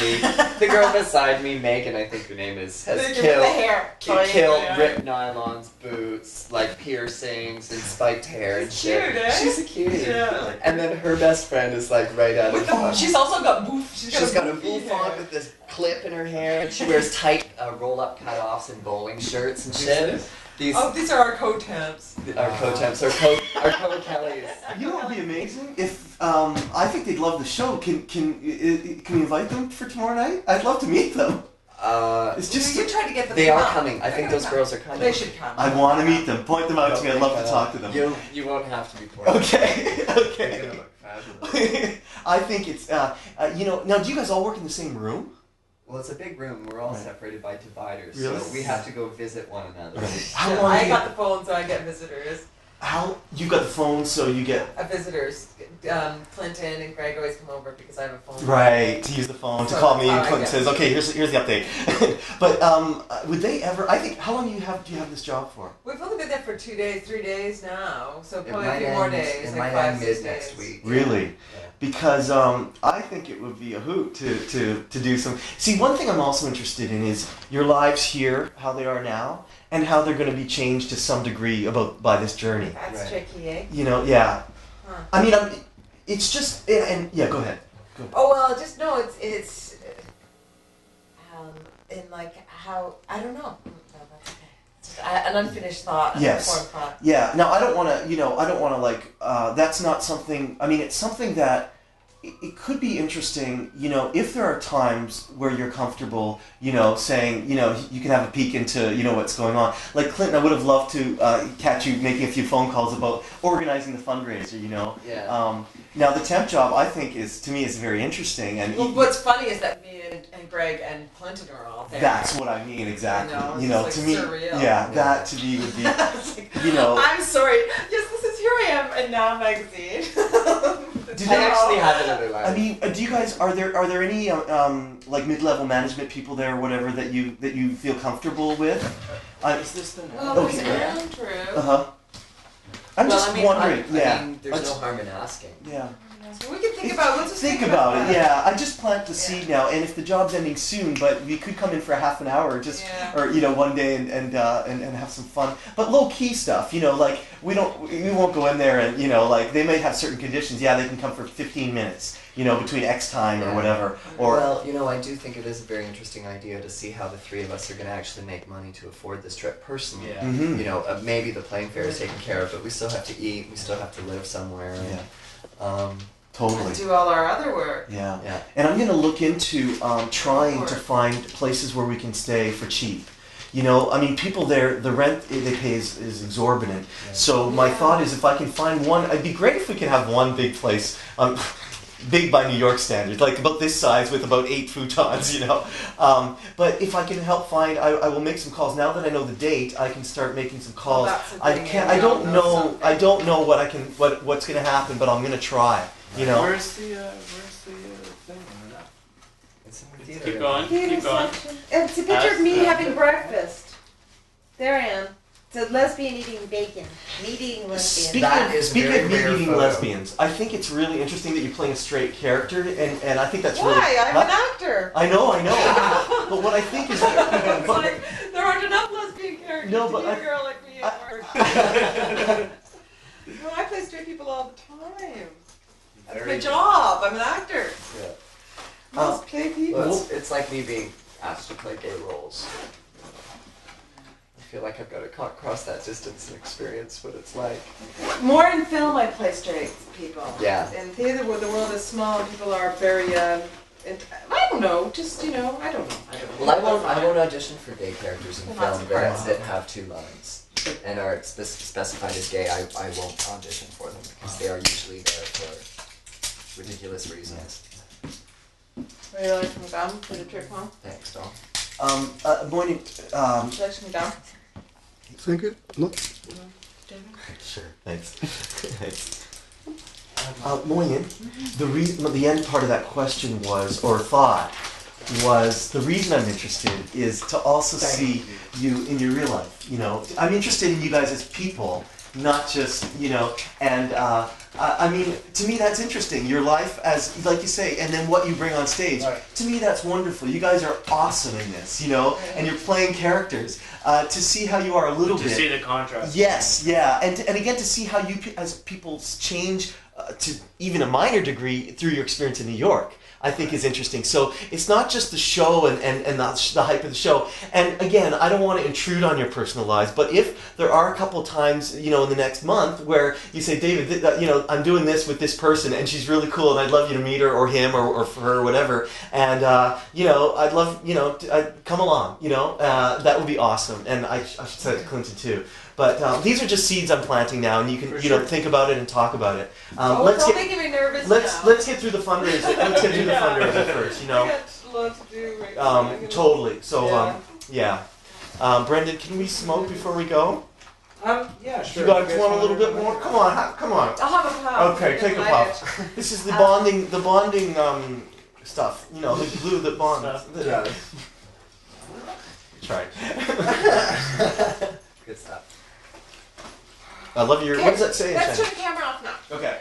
me, Megan, I think her name is, has They give killed. the hair. Killed, ripped nylons, boots, like piercings and spiked hair and It's shit. cute, eh? She's a cutie. Yeah. And then her best friend is like right out of She's also got boof. She's got a boofy bouffant hair. with this clip in her hair, and she wears tight roll-up cut-offs and bowling shirts and shit. These are our coat temps. Our coat temps, our coat Kellys. You know what would be amazing? If I think they'd love the show. Can we invite them for tomorrow night? I'd love to meet them. It's just you tried to get them. They are coming. I think those girls are coming. They should come. I want to meet them. Point them out to me. I'd love to talk to them. You won't have to be pointed. Okay. Okay. They're gonna look fabulous. I think it's you know. Now, do you guys all work in the same room? Well, it's a big room. We're all separated by dividers, Really? so we have to go visit one another. How long? I got the phone, so I get visitors. How you got the phone, so you get Visitors. Clinton and Greg always come over because I have a phone. right to use the phone to So call me, that's and how I Clinton get says, "Okay, here's the update." But would they ever? I think. How long do you have this job for? We've only been there for 2 days, 3 days now, so It probably a might few more end- days, It like might 5, end 6 mid days. next week. Really? Yeah. Because I think it would be a hoot to do some. See, one thing I'm also interested in is your lives here, how they are now, and how they're going to be changed to some degree by this journey. That's Right. tricky, eh? You know, yeah. Huh. I mean, it's just and yeah. Go ahead. Oh well, just no. It's in like how I don't know. No, that's okay. It's just an unfinished thought. An Yes. unformed thought. Yeah. Now, I don't want to. You know, I don't want to like. That's not something. I mean, it's something that. It could be interesting, you know, if there are times where you're comfortable, you know, saying, you know, you can have a peek into, you know, what's going on. Like Clinton, I would have loved to catch you making a few phone calls about organizing the fundraiser, you know. Yeah. Now, the temp job, I think, to me, is very interesting. And Well, what's funny is that me and Greg and Clinton are all there. that's what I mean, exactly. It's You know, just to like me, surreal. yeah, that to me would be, you know. I'm sorry. Yes, this is here I am in Now magazine. Did I they- actually have another line. I mean, do you guys are there any like mid-level management people there or whatever that you feel comfortable with? Is this the Well, Okay. there's Andrew. Uh-huh. I'm just wondering. I mean, there's no harm in asking. Yeah. We can think about what's Think about it. Yeah, I just plant the seed now, and if the job's ending soon, but we could come in for half an hour, just or you know one day and have some fun, but low key stuff. You know, like we won't go in there and you know like they may have certain conditions. Yeah, they can come for 15 minutes. You know, between X time or whatever. Or well, you know, I do think it is a very interesting idea to see how the three of us are going to actually make money to afford this trip personally. Yeah. Mhm. You know, maybe the plane fare is taken care of, but we still have to eat. We still have to live somewhere. Yeah. Totally. And do all our other work. Yeah. Yeah. And I'm going to look into trying to find places where we can stay for cheap. You know, I mean, people there, the rent they pay is exorbitant. Yeah. So my thought is if I can find one, it'd be great if we could have one big place, big by New York standards, like about this size with about 8 futons, you know. But if I can help find, I will make some calls. Now that I know the date, I can start making some calls. that's the I thing, can't. yeah, I don't we all know. know something. I don't know what's going to happen, but I'm going to try. You know. Where's the thing? It's in the theater. Keep going. Keep going. It's a picture of me That's- having breakfast. There I am. It's a lesbian eating bacon. Meeting lesbian. Speaking very of me rare meeting photo. lesbians, I think it's really interesting that you're playing a straight character, and I think that's really. Why? I'm Huh? an actor. I know. But what I think is, It's but, like, there aren't enough lesbian characters No, to but be a I- girl like me at work. No, I play straight people all the time. That's my job. I'm an actor. Yeah. Must play people. Well, it's like me being asked to play gay roles. I feel like I've got to cross that distance and experience what it's like. More in film, I play straight people. Yeah. In theater, where the world is small, people are very. I don't know. Just I don't know. I don't know. Well, I won't audition for gay characters in Well, that's film that, fine. that have 2 lines and are specified as gay. I won't audition for them because they are usually there for ridiculous reasons. Would you like some gum for the trip home? Thanks, Dom. morning. Would you like some gum? Thank you. Look. David? Sure. Thanks. Thanks. Moyen, the end part of that question was, or thought, was the reason I'm interested is to also see you in your real life. You know, I'm interested in you guys as people, not just and I mean, to me that's interesting. Your life as, like you say, and then what you bring on stage. Right. To me that's wonderful. You guys are awesome in this, and you're playing characters. To see how you are a little To bit. see the contrast. Yes, yeah, and again to see how you as people change to even a minor degree through your experience in New York. I think is interesting. So it's not just the show and the hype of the show. And again, I don't want to intrude on your personal lives, but if there are a couple times, in the next month where you say, David, I'm doing this with this person and she's really cool and I'd love you to meet her or him or for her or whatever, and I'd love, I'd come along, that would be awesome. And I should say it to Clinton too. But these are just seeds I'm planting now, and you can think about it and talk about it. It's all making me nervous now. Let's get through the fundraiser. Let's get through the fundraiser first. I got a lot to do right now. Totally. So Brendan, can we smoke before we go? Yeah, sure. You guys want a little bit more? Come on, come on. I'll have a puff. Okay, take a puff. This is the bonding stuff. The glue that bonds. Yeah. Try. Good stuff. I love your. What does that say? Let's turn the camera off now. Okay.